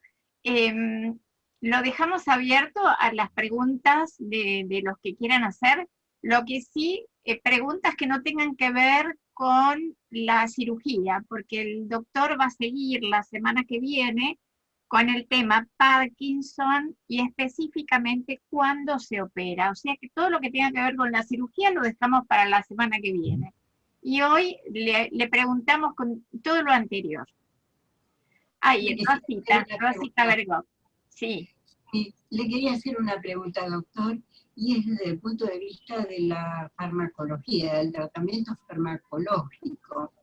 [SPEAKER 2] Lo dejamos abierto a las preguntas de los que quieran hacer. Lo que sí, preguntas que no tengan que ver con la cirugía, porque el doctor va a seguir la semana que viene con el tema Parkinson y específicamente cuándo se opera. O sea que todo lo que tenga que ver con la cirugía lo dejamos para la semana que viene. Y hoy le preguntamos con todo lo anterior. Ahí, Rosita Vergó. Sí.
[SPEAKER 8] Le quería hacer una pregunta, doctor, y es desde el punto de vista de la farmacología, del tratamiento farmacológico.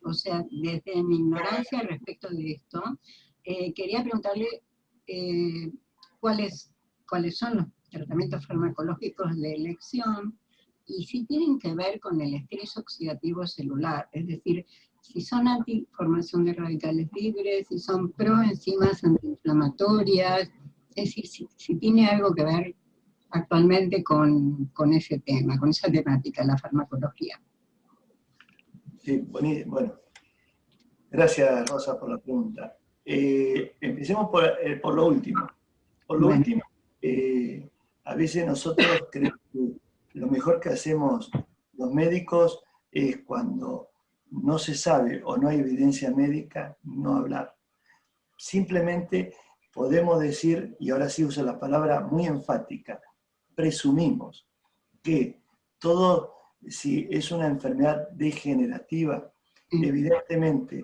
[SPEAKER 8] O sea, desde mi ignorancia respecto de esto, quería preguntarle cuáles son los tratamientos farmacológicos de elección y si tienen que ver con el estrés oxidativo celular, es decir, si son antiformación de radicales libres, si son proenzimas antiinflamatorias, es decir, si tiene algo que ver actualmente con ese tema, con esa temática, la farmacología.
[SPEAKER 1] Sí, bueno, gracias Rosa por la pregunta. Empecemos por lo último. Último, a veces nosotros creemos que lo mejor que hacemos los médicos es cuando no se sabe o no hay evidencia médica, no hablar. Simplemente podemos decir, y ahora sí uso la palabra muy enfática, presumimos que todo, si es una enfermedad degenerativa, evidentemente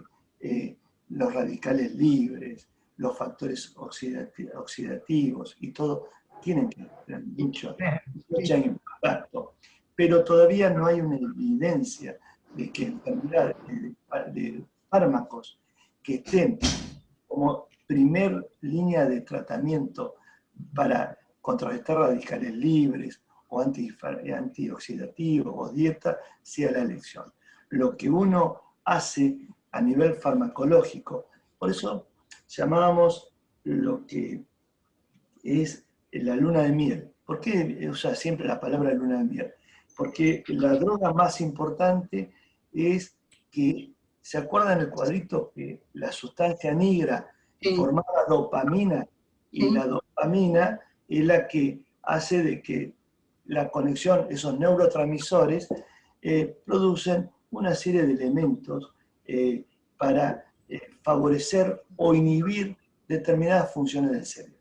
[SPEAKER 1] los radicales libres, los factores oxidativos y todo tienen que tener mucho impacto, pero todavía no hay una evidencia de que enfermedades de fármacos que estén como primer línea de tratamiento para contrarrestar radicales libres o antioxidativos o dieta sea la elección. Lo que uno hace a nivel farmacológico, por eso llamábamos lo que es la luna de miel. ¿Por qué usa siempre la palabra luna de miel? Porque la droga más importante es que, ¿se acuerdan el cuadrito que la sustancia negra formaba dopamina? Y la dopamina es la que hace de que la conexión, esos neurotransmisores, producen una serie de elementos para favorecer o inhibir determinadas funciones del cerebro.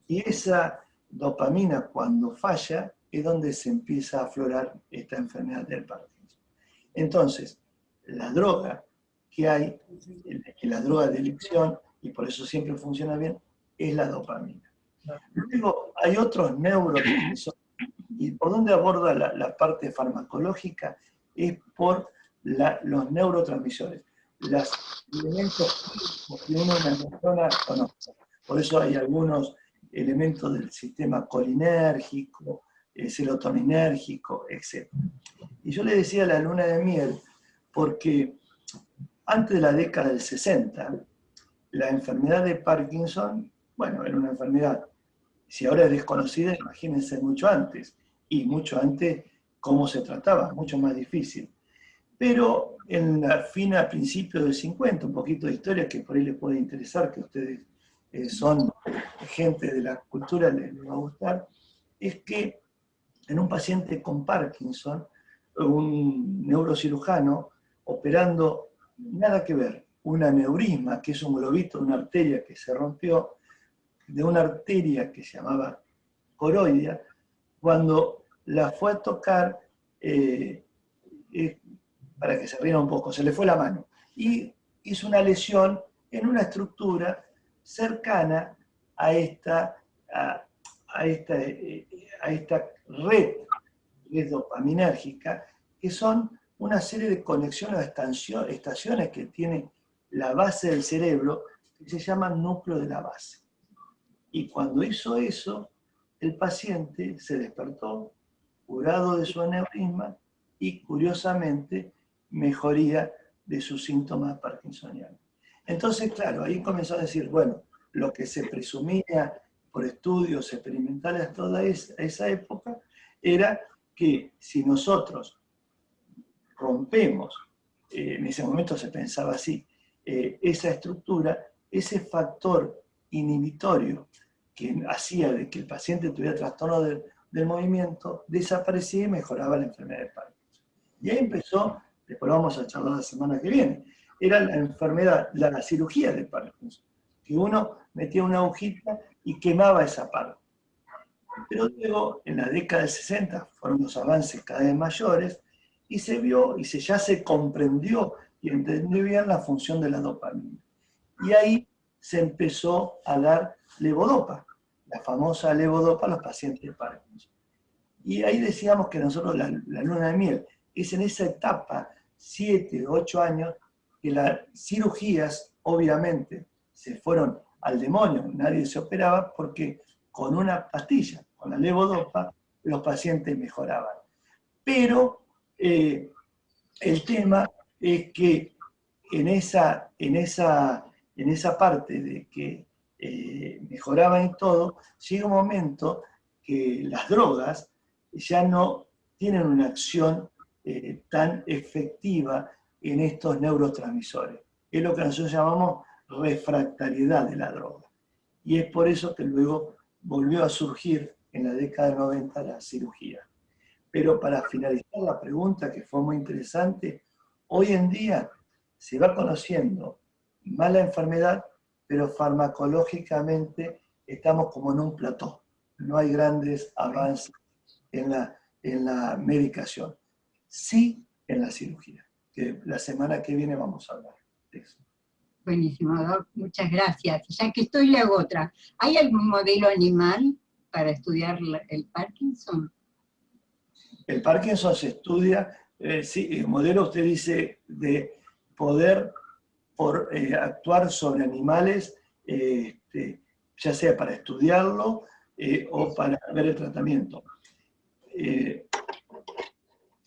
[SPEAKER 1] Y esa dopamina, cuando falla, es donde se empieza a aflorar esta enfermedad del Parkinson. Entonces, la droga que hay, la droga de elección, y por eso siempre funciona bien, es la dopamina. Luego hay otros neurotransmisores, y por donde aborda la parte farmacológica es por los neurotransmisores, los elementos que uno en la neurona conoce. Por eso hay algunos elementos del sistema colinérgico, serotoninérgico, etc. Y yo le decía la luna de miel, porque antes de la década del 60, la enfermedad de Parkinson, bueno, era una enfermedad, si ahora es desconocida, imagínense mucho antes, y mucho antes cómo se trataba, mucho más difícil. Pero en la a principios del 50, un poquito de historia que por ahí les puede interesar, que ustedes son gente de la cultura, les va a gustar, es que en un paciente con Parkinson, un neurocirujano operando, nada que ver, un aneurisma, que es un globito, una arteria que se rompió, de una arteria que se llamaba coroidea, cuando la fue a tocar, para que se rían un poco, se le fue la mano, y hizo una lesión en una estructura cercana a esta red dopaminérgica, que son una serie de conexiones, estaciones que tiene la base del cerebro, que se llaman núcleo de la base. Y cuando hizo eso, el paciente se despertó, curado de su aneurisma, y curiosamente mejoría de sus síntomas parkinsonianos. Entonces, claro, ahí comenzó a decir, bueno, lo que se presumía por estudios experimentales toda esa época era que si nosotros rompemos, en ese momento se pensaba así, esa estructura, ese factor inhibitorio que hacía de que el paciente tuviera trastorno del movimiento, desaparecía y mejoraba la enfermedad de Parkinson. Y ahí empezó, después lo vamos a charlar la semana que viene, era la enfermedad, la cirugía de Parkinson, que uno metía una agujita y quemaba esa parte. Pero luego, en la década del 60, fueron los avances cada vez mayores, y se vio, y ya se comprendió y entendió bien la función de la dopamina. Y ahí se empezó a dar levodopa, la famosa levodopa a los pacientes de Parkinson. Y ahí decíamos que nosotros, la luna de miel, es en esa etapa, 7, 8 años, que las cirugías, obviamente, se fueron al demonio, nadie se operaba, porque con una pastilla, con la levodopa, los pacientes mejoraban. Pero el tema es que en esa parte de que mejoraban y todo, llega un momento que las drogas ya no tienen una acción tan efectiva en estos neurotransmisores. Es lo que nosotros llamamos refractariedad de la droga. Y es por eso que luego volvió a surgir en la década de 90 la cirugía. Pero para finalizar la pregunta, que fue muy interesante, hoy en día se va conociendo más la enfermedad, pero farmacológicamente estamos como en un plató. No hay grandes avances en la medicación. Sí en la cirugía, que la semana que viene vamos a hablar de eso.
[SPEAKER 8] Buenísimo, Doc, muchas gracias. Ya que estoy, le hago otra. ¿Hay algún modelo animal para estudiar el Parkinson?
[SPEAKER 1] El Parkinson se estudia, sí, el modelo usted dice de poder actuar sobre animales, ya sea para estudiarlo o para ver el tratamiento.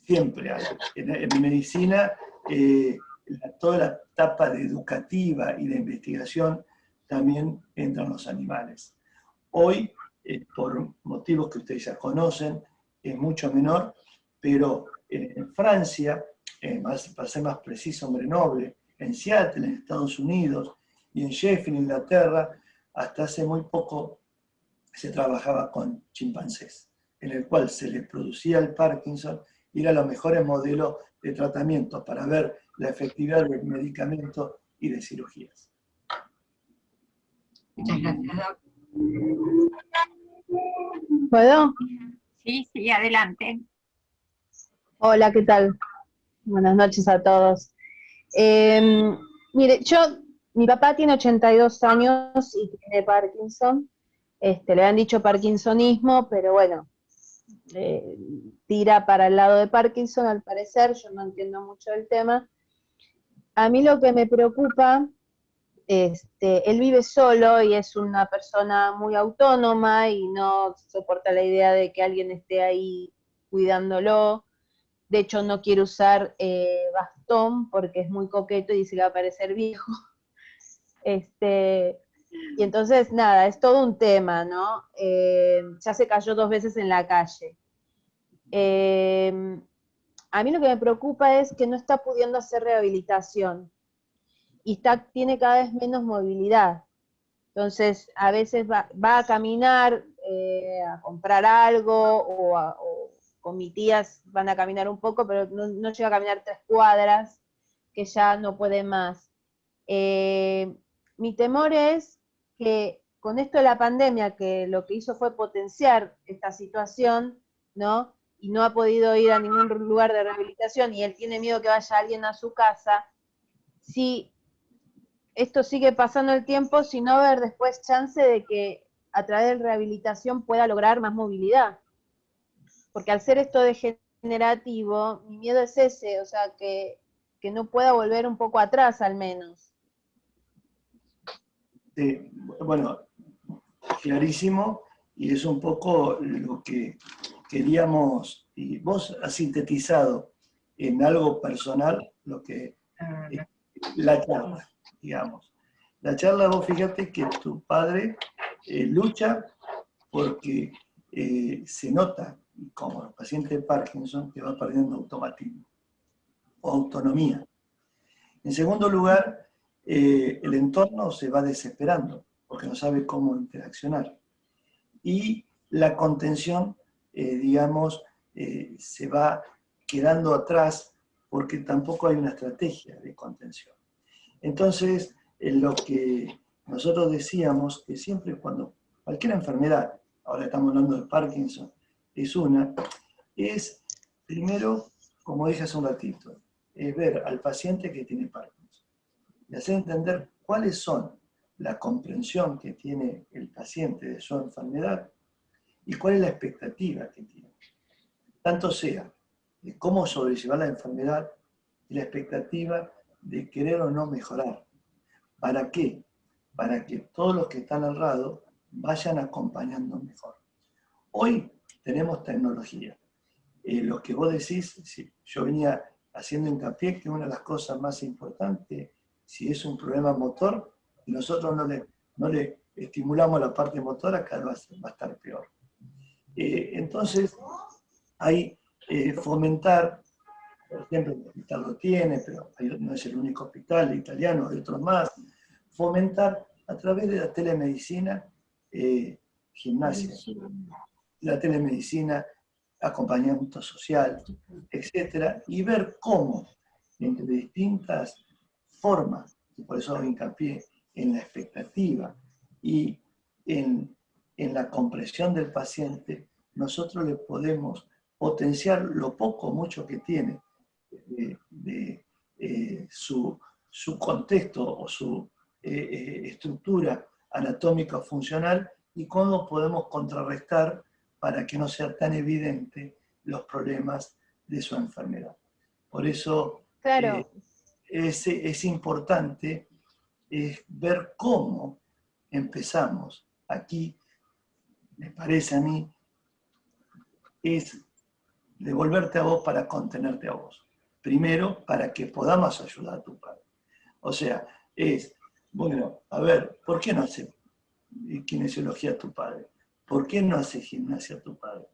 [SPEAKER 1] Siempre hay. En medicina, toda la etapa educativa y de investigación también entran los animales. Hoy, por motivos que ustedes ya conocen, es mucho menor, pero en Francia, para ser más preciso, en Grenoble, en Seattle, en Estados Unidos, y en Sheffield, Inglaterra, hasta hace muy poco se trabajaba con chimpancés, en el cual se les producía el Parkinson y eran los mejores modelos de tratamiento para ver la efectividad del medicamento y de cirugías.
[SPEAKER 8] Muchas gracias, Doc.
[SPEAKER 9] ¿Puedo?
[SPEAKER 2] Sí, sí, adelante.
[SPEAKER 9] Hola, ¿qué tal? Buenas noches a todos. Mire, mi papá tiene 82 años y tiene Parkinson. Le han dicho parkinsonismo, pero bueno, tira para el lado de Parkinson al parecer, yo no entiendo mucho del tema. A mí lo que me preocupa, él vive solo y es una persona muy autónoma y no soporta la idea de que alguien esté ahí cuidándolo. De hecho, no quiere usar bastón porque es muy coqueto y dice que va a parecer viejo. Y entonces, nada, es todo un tema, ¿no? Ya se cayó 2 veces en la calle. A mí lo que me preocupa es que no está pudiendo hacer rehabilitación y tiene cada vez menos movilidad. Entonces, a veces va a caminar, a comprar algo, o con mis tías van a caminar un poco, pero no llega a caminar 3 cuadras, que ya no puede más. Mi temor es que con esto de la pandemia, que lo que hizo fue potenciar esta situación, ¿no? Y no ha podido ir a ningún lugar de rehabilitación y él tiene miedo que vaya alguien a su casa, si esto sigue pasando el tiempo, si no va a haber después chance de que a través de rehabilitación pueda lograr más movilidad. Porque al ser esto degenerativo, mi miedo es ese, o sea, que no pueda volver un poco atrás al menos.
[SPEAKER 1] Bueno, clarísimo, y es un poco lo que queríamos, y vos has sintetizado en algo personal lo que la charla, digamos. La charla, vos fíjate que tu padre lucha porque se nota, como el paciente de Parkinson, que va perdiendo automatismo o autonomía. En segundo lugar, el entorno se va desesperando porque no sabe cómo interaccionar. Y la contención, digamos, se va quedando atrás porque tampoco hay una estrategia de contención. Entonces, lo que nosotros decíamos, que siempre cuando cualquier enfermedad, ahora estamos hablando de Parkinson, es primero, como dije hace un ratito, es ver al paciente que tiene Parkinson y hacer entender cuáles son la comprensión que tiene el paciente de su enfermedad y cuál es la expectativa que tiene. Tanto sea de cómo sobrellevar la enfermedad y la expectativa de querer o no mejorar. ¿Para qué? Para que todos los que están al lado vayan acompañando mejor. Hoy tenemos tecnología. Lo que vos decís, yo venía haciendo hincapié que una de las cosas más importantes, si es un problema motor, y nosotros no le estimulamos la parte motora, cada vez va a estar peor. Entonces, hay fomentar, por ejemplo, el hospital lo tiene, pero no es el único hospital italiano, hay otros más, fomentar a través de la telemedicina, gimnasia, la telemedicina, acompañamiento social, etcétera, y ver cómo, entre distintas formas, y por eso hago hincapié en la expectativa y en la comprensión del paciente, nosotros le podemos potenciar lo poco o mucho que tiene de su contexto o su estructura anatómica o funcional y cómo podemos contrarrestar para que no sea tan evidente los problemas de su enfermedad. Por eso
[SPEAKER 9] Claro.
[SPEAKER 1] es importante ver cómo empezamos. Aquí, me parece a mí, es devolverte a vos para contenerte a vos. Primero, para que podamos ayudar a tu padre. O sea, bueno, a ver, ¿por qué no hace kinesiología a tu padre? ¿Por qué no hace gimnasia a tu padre?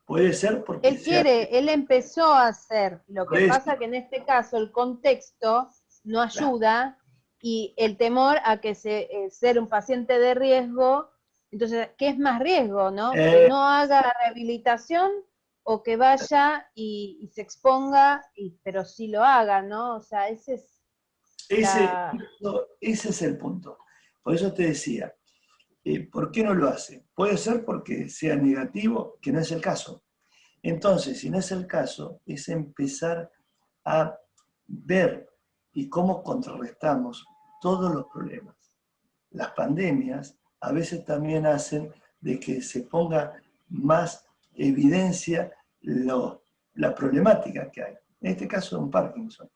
[SPEAKER 1] Puede ser porque...
[SPEAKER 9] Él empezó a hacer, lo que pasa que en este caso el contexto no ayuda y el temor a que ser un paciente de riesgo, entonces, ¿qué es más riesgo, no? Que no haga rehabilitación o que vaya y se exponga, pero sí lo haga, ¿no? O sea, ese es el punto.
[SPEAKER 1] Por eso te decía, ¿Por qué no lo hace? Puede ser porque sea negativo, que no es el caso. Entonces, si no es el caso, es empezar a ver y cómo contrarrestamos todos los problemas. Las pandemias a veces también hacen de que se ponga más evidencia la problemática que hay. En este caso, un Parkinson.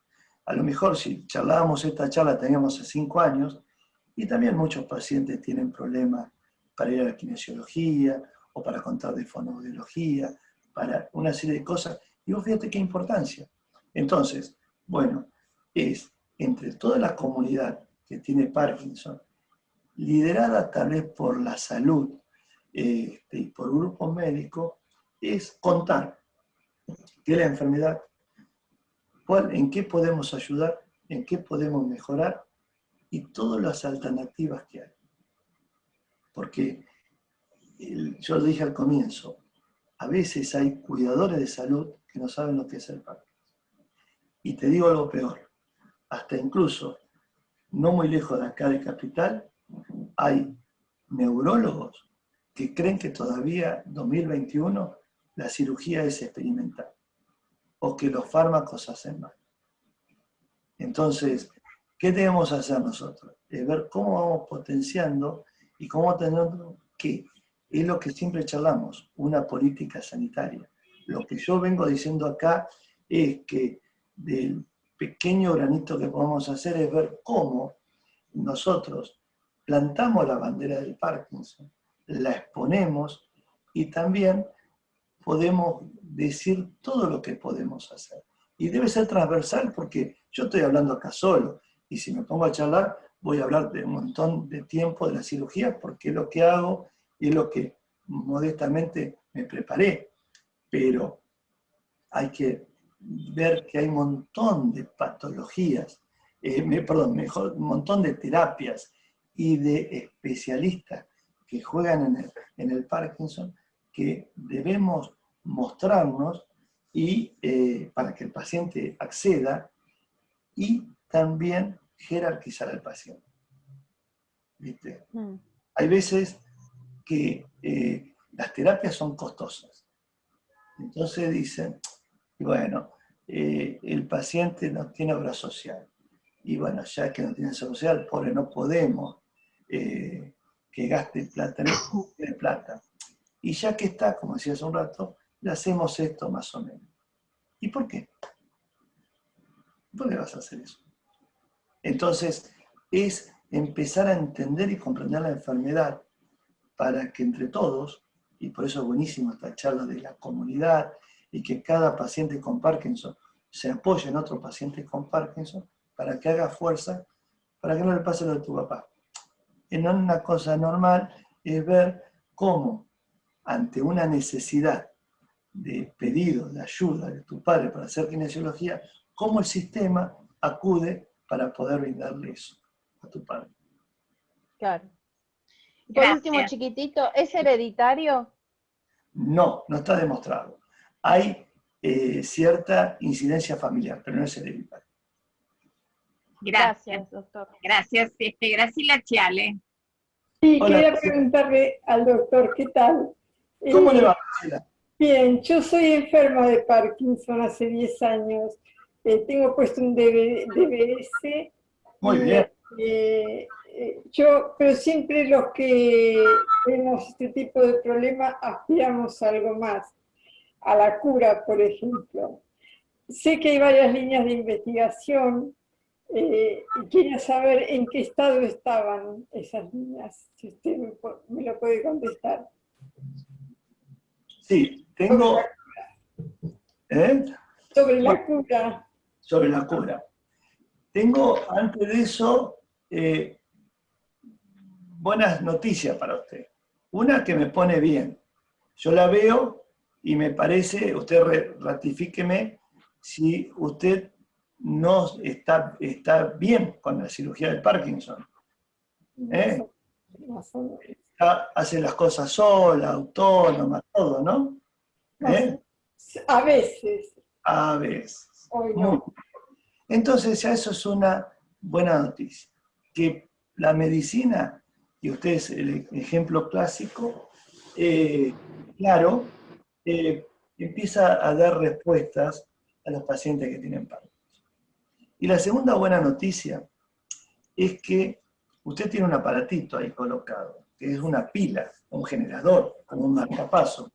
[SPEAKER 1] A lo mejor si charlábamos esta charla teníamos hace 5 años, y también muchos pacientes tienen problemas para ir a la kinesiología, o para contar de fonoaudiología, para una serie de cosas. Y vos fíjate qué importancia. Entonces, bueno, es entre toda la comunidad que tiene Parkinson, liderada tal vez por la salud y por grupos médicos, es contar qué es la enfermedad, en qué podemos ayudar, en qué podemos mejorar y todas las alternativas que hay. Porque yo lo dije al comienzo, a veces hay cuidadores de salud que no saben lo que es el Parkinson. Y te digo algo peor, hasta incluso, no muy lejos de acá de Capital, hay neurólogos que creen que todavía, 2021, la cirugía es experimental, o que los fármacos hacen mal. Entonces, ¿qué debemos hacer nosotros? Es ver cómo vamos potenciando y cómo tenemos que, es lo que siempre charlamos, una política sanitaria. Lo que yo vengo diciendo acá es que del pequeño granito que podemos hacer es ver cómo nosotros plantamos la bandera del Parkinson, la exponemos y también podemos decir todo lo que podemos hacer. Y debe ser transversal porque yo estoy hablando acá solo y si me pongo a charlar voy a hablar de un montón de tiempo de la cirugía porque es lo que hago y es lo que modestamente me preparé. Pero hay que ver que hay un montón de patologías, un montón de terapias y de especialistas que juegan en el Parkinson que debemos mostrarnos y para que el paciente acceda y también jerarquizar al paciente. ¿Viste? Hay veces que las terapias son costosas. Entonces dicen, bueno, el paciente no tiene obra social. Y bueno, ya que no tiene obra social, pobre, no podemos que gaste plata, no tiene plata. Y ya que está, como decía hace un rato, le hacemos esto más o menos. ¿Y por qué? ¿Por qué vas a hacer eso? Entonces, es empezar a entender y comprender la enfermedad para que entre todos, y por eso es buenísimo esta charla de la comunidad, y que cada paciente con Parkinson se apoye en otro paciente con Parkinson, para que haga fuerza, para que no le pase lo de tu papá. En una cosa normal es ver cómo, ante una necesidad de pedido, de ayuda de tu padre para hacer kinesiología, cómo el sistema acude para poder brindarle eso a tu padre.
[SPEAKER 9] Claro. Y por
[SPEAKER 2] Gracias.
[SPEAKER 9] último, chiquitito, ¿es hereditario?
[SPEAKER 1] No, no está demostrado. Hay cierta incidencia familiar, pero no es hereditario.
[SPEAKER 2] Gracias.
[SPEAKER 9] Doctor.
[SPEAKER 2] Gracias, Graciela Chiale.
[SPEAKER 10] Sí,
[SPEAKER 1] Hola.
[SPEAKER 10] quería preguntarle al doctor, ¿qué tal?
[SPEAKER 1] ¿Cómo le va, Marcela?
[SPEAKER 10] Bien, yo soy enferma de Parkinson hace 10 años. Tengo puesto un DBS.
[SPEAKER 1] Muy bien.
[SPEAKER 10] Pero siempre los que tenemos este tipo de problemas aspiramos a algo más, a la cura, por ejemplo. Sé que hay varias líneas de investigación y quería saber en qué estado estaban esas líneas, si usted me lo puede contestar.
[SPEAKER 1] Sí, tengo...
[SPEAKER 10] Sobre la cura.
[SPEAKER 1] Sobre la cura. Tengo, antes de eso, buenas noticias para usted. Una que me pone bien. Yo la veo y me parece, usted ratifíqueme, si usted no está bien con la cirugía del Parkinson. Hace las cosas sola, autónoma, todo, ¿no?
[SPEAKER 10] A veces.
[SPEAKER 1] A veces.
[SPEAKER 10] Hoy no.
[SPEAKER 1] Entonces ya eso es una buena noticia. Que la medicina y usted es el ejemplo clásico, claro, empieza a dar respuestas a los pacientes que tienen Parkinson. Y la segunda buena noticia es que usted tiene un aparatito ahí colocado, que es una pila, un generador, como un marcapaso.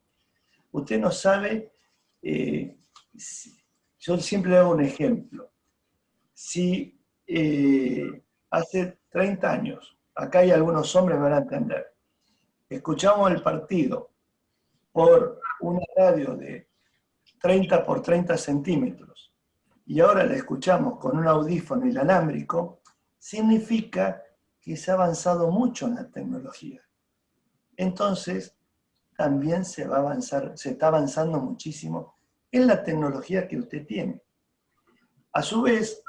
[SPEAKER 1] Usted no sabe, yo siempre le hago un ejemplo. Si hace 30 años, acá hay algunos hombres que me van a entender, escuchamos el partido por una radio de 30 por 30 centímetros y ahora la escuchamos con un audífono inalámbrico, significa que se ha avanzado mucho en la tecnología. Entonces, también se está avanzando muchísimo en la tecnología que usted tiene. A su vez,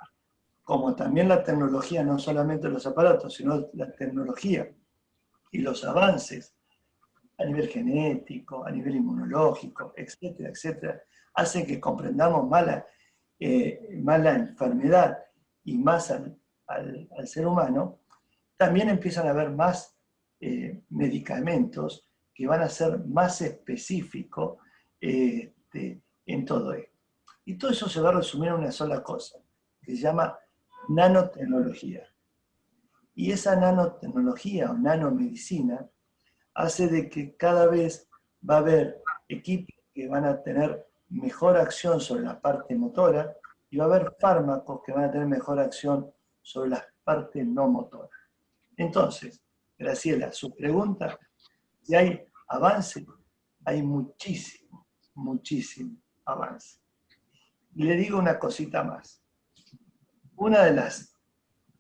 [SPEAKER 1] como también la tecnología, no solamente los aparatos, sino la tecnología y los avances a nivel genético, a nivel inmunológico, etcétera, etcétera, hacen que comprendamos más la enfermedad y más al ser humano, también empiezan a haber más medicamentos que van a ser más específicos en todo esto. Y todo eso se va a resumir en una sola cosa, que se llama nanotecnología. Y esa nanotecnología o nanomedicina hace de que cada vez va a haber equipos que van a tener mejor acción sobre la parte motora y va a haber fármacos que van a tener mejor acción sobre la parte no motora. Entonces, Graciela, su pregunta, si hay avance, hay muchísimo, muchísimo avance. Y le digo una cosita más. Una de las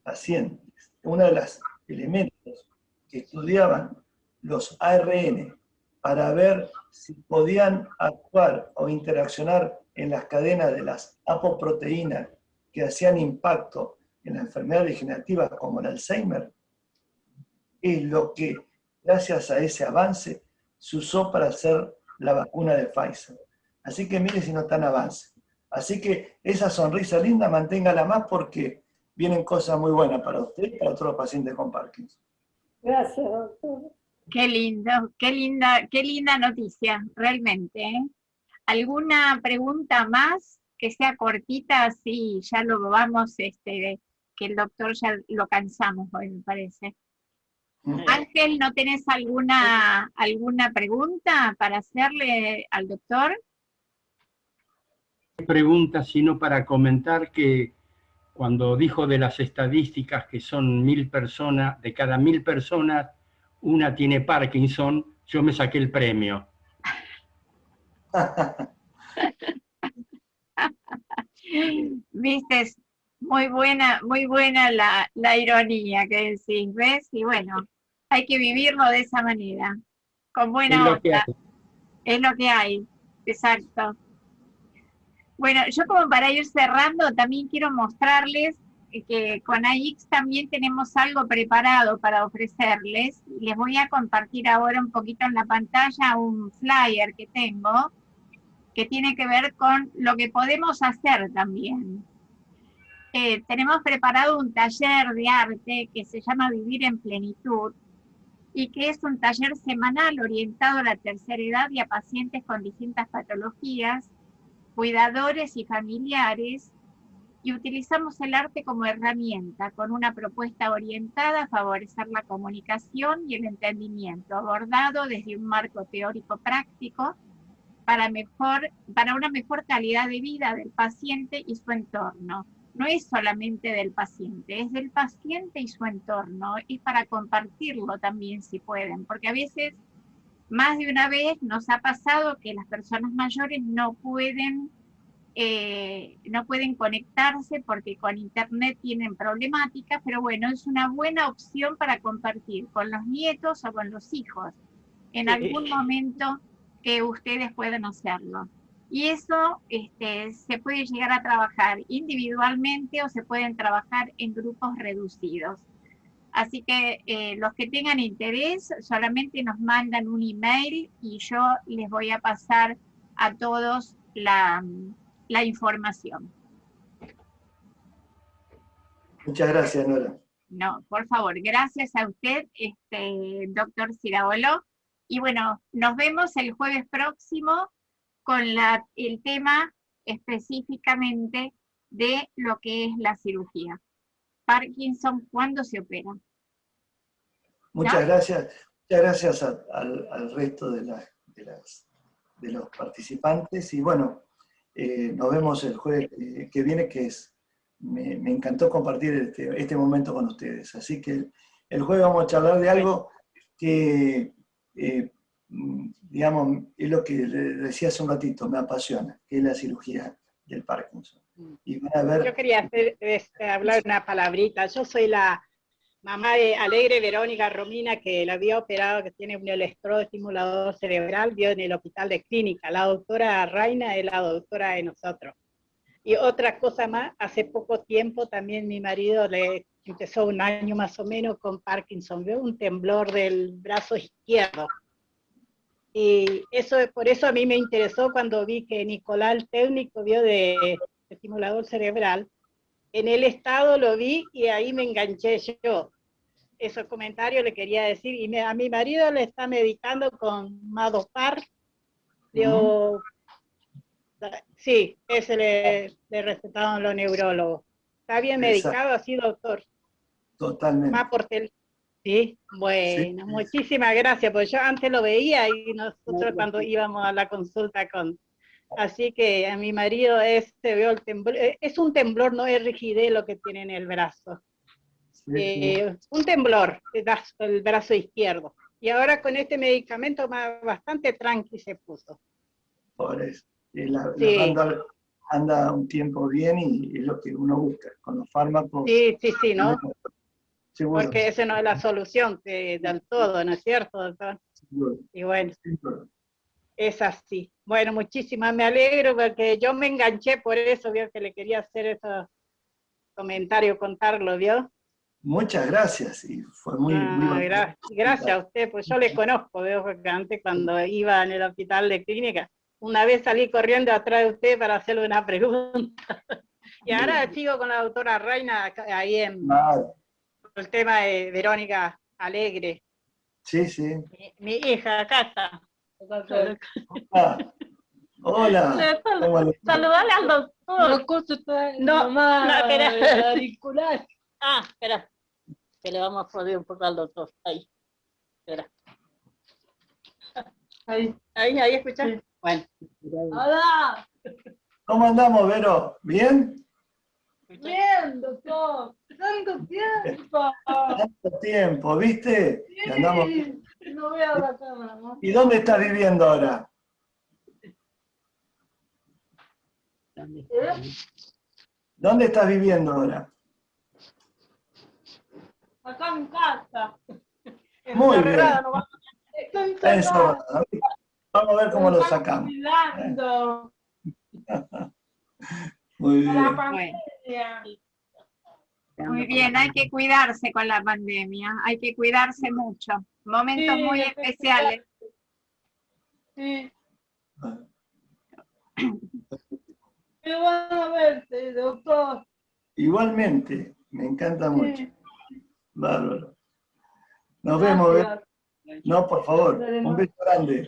[SPEAKER 1] pacientes, uno de los elementos que estudiaban los ARN para ver si podían actuar o interaccionar en las cadenas de las apoproteínas que hacían impacto en la enfermedad degenerativa como el Alzheimer, es lo que, gracias a ese avance, se usó para hacer la vacuna de Pfizer. Así que mire si no está en avance. Así que esa sonrisa linda manténgala más porque vienen cosas muy buenas para usted y para otros pacientes con Parkinson.
[SPEAKER 10] Gracias, doctor.
[SPEAKER 2] Qué lindo, qué linda noticia, realmente. ¿Alguna pregunta más que sea cortita? Así ya lo vamos, que el doctor ya lo cansamos hoy, me parece. Ángel, ¿no tenés alguna pregunta para hacerle al doctor?
[SPEAKER 6] No pregunta, sino para comentar que cuando dijo de las estadísticas que son 1000 personas, de cada 1000 personas, una tiene Parkinson, yo me saqué el premio.
[SPEAKER 2] Viste, muy buena la ironía que decís, ¿ves? Y bueno, hay que vivirlo de esa manera, con buena onda. Es lo que hay, exacto. Bueno, yo como para ir cerrando, también quiero mostrarles que con AIX también tenemos algo preparado para ofrecerles. Les voy a compartir ahora un poquito en la pantalla un flyer que tengo, que tiene que ver con lo que podemos hacer también. Tenemos preparado un taller de arte que se llama Vivir en Plenitud, y que es un taller semanal orientado a la tercera edad y a pacientes con distintas patologías, cuidadores y familiares, y utilizamos el arte como herramienta, con una propuesta orientada a favorecer la comunicación y el entendimiento, abordado desde un marco teórico práctico para una mejor calidad de vida del paciente y su entorno. No es solamente del paciente, es del paciente y su entorno, y para compartirlo también si pueden, porque a veces, más de una vez nos ha pasado que las personas mayores no pueden conectarse porque con internet tienen problemáticas, pero bueno, es una buena opción para compartir con los nietos o con los hijos en algún momento que ustedes puedan hacerlo. Y eso se puede llegar a trabajar individualmente o se pueden trabajar en grupos reducidos. Así que los que tengan interés solamente nos mandan un email y yo les voy a pasar a todos la información.
[SPEAKER 1] Muchas gracias, Nora.
[SPEAKER 2] No, por favor, gracias a usted, doctor Ciraolo. Y bueno, nos vemos el jueves próximo con el tema específicamente de lo que es la cirugía. Parkinson, ¿cuándo se opera?
[SPEAKER 1] Muchas gracias. Muchas gracias al resto de los participantes. Y bueno, nos vemos el jueves que viene, que me encantó compartir este momento con ustedes. Así que el jueves vamos a charlar de algo que, digamos, es lo que decía hace un ratito, me apasiona, que es la cirugía del Parkinson. Y van a ver...
[SPEAKER 11] Yo quería hablar una palabrita. Yo soy la mamá de Alegre Verónica Romina, que la había operado, que tiene un electroestimulador cerebral, vio en el hospital de clínica. La doctora Raina es la doctora de nosotros. Y otra cosa más, hace poco tiempo también mi marido le empezó un año más o menos con Parkinson, vio un temblor del brazo izquierdo. Y por eso a mí me interesó cuando vi que Nicolás, el técnico, vio de estimulador cerebral. En el estado lo vi y ahí me enganché yo. Esos comentarios le quería decir. Y a mi marido le está medicando con Madopar. Sí, ese le recetaron los neurólogos. ¿Está bien medicado así, doctor?
[SPEAKER 1] Totalmente.
[SPEAKER 11] Más por sí, bueno, sí. Muchísimas gracias, porque yo antes lo veía y nosotros cuando íbamos a la consulta Así que a mi marido veo el temblor, es un temblor, no es rigidez lo que tiene en el brazo. Sí. Un temblor, el brazo izquierdo. Y ahora con este medicamento bastante tranqui se puso.
[SPEAKER 1] Por eso. La banda anda un tiempo bien y es lo que uno busca con los fármacos.
[SPEAKER 11] Sí, ¿no?
[SPEAKER 1] Seguro.
[SPEAKER 11] Porque esa no es la solución del todo, ¿no es cierto, doctor?
[SPEAKER 1] Seguro.
[SPEAKER 11] Y bueno,
[SPEAKER 1] Seguro.
[SPEAKER 11] Es así. Bueno, muchísimas, me alegro porque yo me enganché por eso, vio que le quería hacer esos comentarios, contarlo, ¿vio?
[SPEAKER 1] Muchas gracias, y fue muy
[SPEAKER 11] gracias a usted, pues yo le conozco, veo que antes cuando iba en el hospital de clínica, una vez salí corriendo atrás de usted para hacerle una pregunta. Y ahora sigo con la doctora Raina ahí en el tema de Verónica Alegre.
[SPEAKER 1] Sí.
[SPEAKER 11] Mi hija, acá está.
[SPEAKER 1] Hola.
[SPEAKER 11] Saludale al doctor. No, espera.
[SPEAKER 10] Auricular.
[SPEAKER 11] Espera. Que le vamos a poner un poco al doctor. Ahí. Espera. Ahí, escucha. Sí. Bueno.
[SPEAKER 10] Hola.
[SPEAKER 1] ¿Cómo andamos, Vero? ¿Bien?
[SPEAKER 10] Bien, doctor. Tanto tiempo.
[SPEAKER 1] Tanto tiempo, ¿viste?
[SPEAKER 10] Sí.
[SPEAKER 1] Andamos...
[SPEAKER 10] No veo la cámara, ¿no?
[SPEAKER 1] ¿Y dónde estás viviendo ahora? ¿Dónde estás viviendo ahora?
[SPEAKER 10] Acá en casa.
[SPEAKER 1] Muy bien.
[SPEAKER 10] Estoy encerrada.
[SPEAKER 1] Vamos a ver cómo lo sacamos.
[SPEAKER 10] Cuidando.
[SPEAKER 1] Muy bien.
[SPEAKER 10] La pandemia.
[SPEAKER 2] Muy bien, hay que cuidarse con la pandemia, hay que cuidarse mucho. Momentos muy especiales.
[SPEAKER 10] Sí. Qué bueno verte, doctor.
[SPEAKER 1] Igualmente, me encanta mucho. Bárbaro. Nos
[SPEAKER 10] Gracias.
[SPEAKER 1] vemos. No, por favor, un beso grande.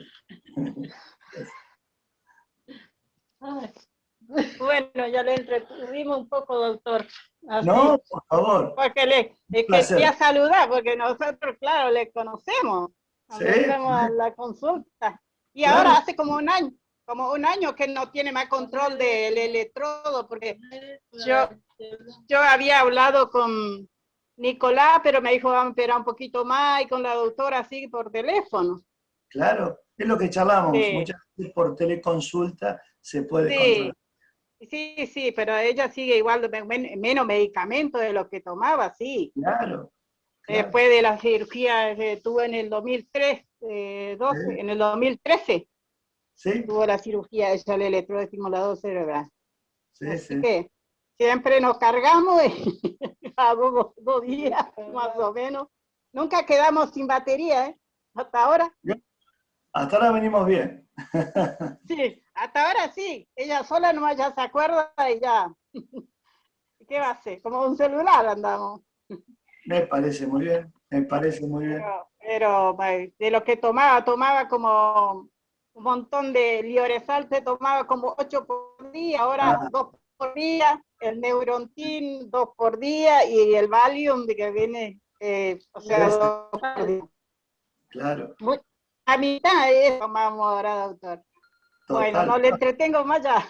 [SPEAKER 11] Bueno, ya le entretuvimos un poco, doctor. Así,
[SPEAKER 1] no, por favor.
[SPEAKER 11] Porque le quería saludar, porque nosotros, claro, le conocemos. Hacemos a la consulta. Y claro, ahora hace como un año que no tiene más control del electrodo, porque yo había hablado con Nicolás, pero me dijo, vamos a esperar un poquito más, y con la doctora así por teléfono.
[SPEAKER 1] Claro, es lo que charlamos. Muchas veces por teleconsulta se puede controlar.
[SPEAKER 11] Sí, pero ella sigue igual, menos medicamentos de lo que tomaba, sí.
[SPEAKER 1] Claro.
[SPEAKER 11] Después de la cirugía que tuvo en el 2013, en el 2013, tuvo la cirugía ella el electroestimulador cerebral. Así que siempre nos cargamos a 2 días, más o menos. Nunca quedamos sin batería, hasta ahora.
[SPEAKER 1] Hasta ahora venimos bien.
[SPEAKER 11] Sí, hasta ahora sí. Ella sola nomás ya se acuerda y ya. ¿Qué va a hacer? Como un celular andamos.
[SPEAKER 1] Me parece muy bien, me parece muy bien.
[SPEAKER 11] Pero de lo que tomaba como un montón de Lioresal, se tomaba como 8 por día, ahora 2 por día, el Neurontin 2 por día y el Valium de que viene, o sea, 2 por día.
[SPEAKER 1] Claro.
[SPEAKER 11] A mitad de eso tomamos ahora, doctor.
[SPEAKER 1] Total.
[SPEAKER 11] Bueno, no le entretengo más ya.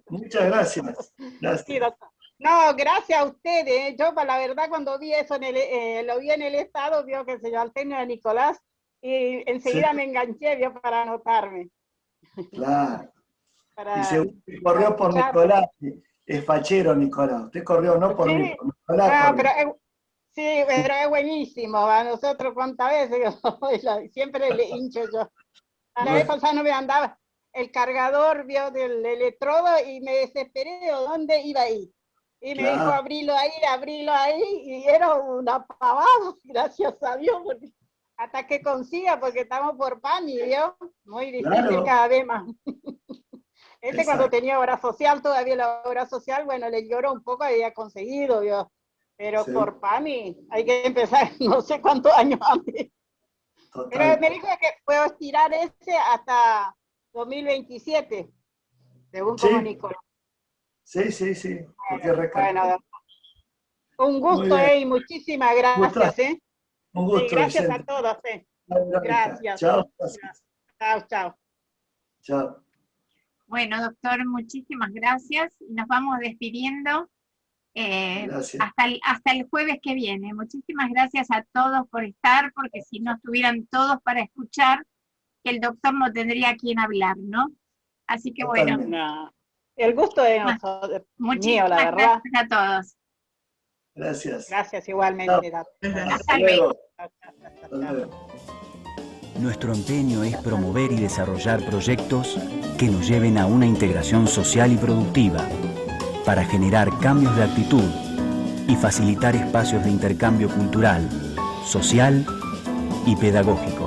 [SPEAKER 1] Muchas gracias. Gracias.
[SPEAKER 11] Sí, doctor. No, gracias a ustedes. Yo, la verdad, cuando vi eso, lo vi en el estado, vio que se llama Artemio de Nicolás, y enseguida me enganché, vio, para anotarme.
[SPEAKER 1] Claro. Y según que corrió por Nicolás, es fachero Nicolás. Usted corrió no por mí, por Nicolás.
[SPEAKER 11] No, pero es buenísimo. A nosotros, ¿cuántas veces? Siempre le hincho yo. A la vez pasada no me andaba el cargador, vio, del electrodo, y me desesperé de dónde iba a ir. Y me dijo, abrilo ahí, y era una pavada, gracias a Dios, porque hasta que consiga, porque estamos por pan, y yo, muy difícil cada vez más. Cuando tenía obra social, todavía la obra social, bueno, le lloró un poco, había conseguido, ¿vio? Pero por PAMI hay que empezar no sé cuántos años antes. Total. Pero me dijo que puedo estirar ese hasta 2027, según como Nicolás.
[SPEAKER 1] Sí.
[SPEAKER 11] Bueno, un gusto, y muchísimas gracias.
[SPEAKER 1] Un gusto.
[SPEAKER 11] Sí, gracias a todos. Gracias.
[SPEAKER 1] Chao.
[SPEAKER 2] Chao. Bueno, doctor, muchísimas gracias. Y nos vamos despidiendo hasta el jueves que viene. Muchísimas gracias a todos por estar, porque si no estuvieran todos para escuchar, el doctor no tendría a quién hablar, ¿no? Así que bueno.
[SPEAKER 11] No. El gusto de nosotros.
[SPEAKER 2] Muchísimas
[SPEAKER 11] mío, la verdad.
[SPEAKER 2] Gracias a todos.
[SPEAKER 1] Gracias.
[SPEAKER 11] Gracias igualmente.
[SPEAKER 2] Hasta luego.
[SPEAKER 12] Nuestro empeño es promover y desarrollar proyectos que nos lleven a una integración social y productiva para generar cambios de actitud y facilitar espacios de intercambio cultural, social y pedagógico.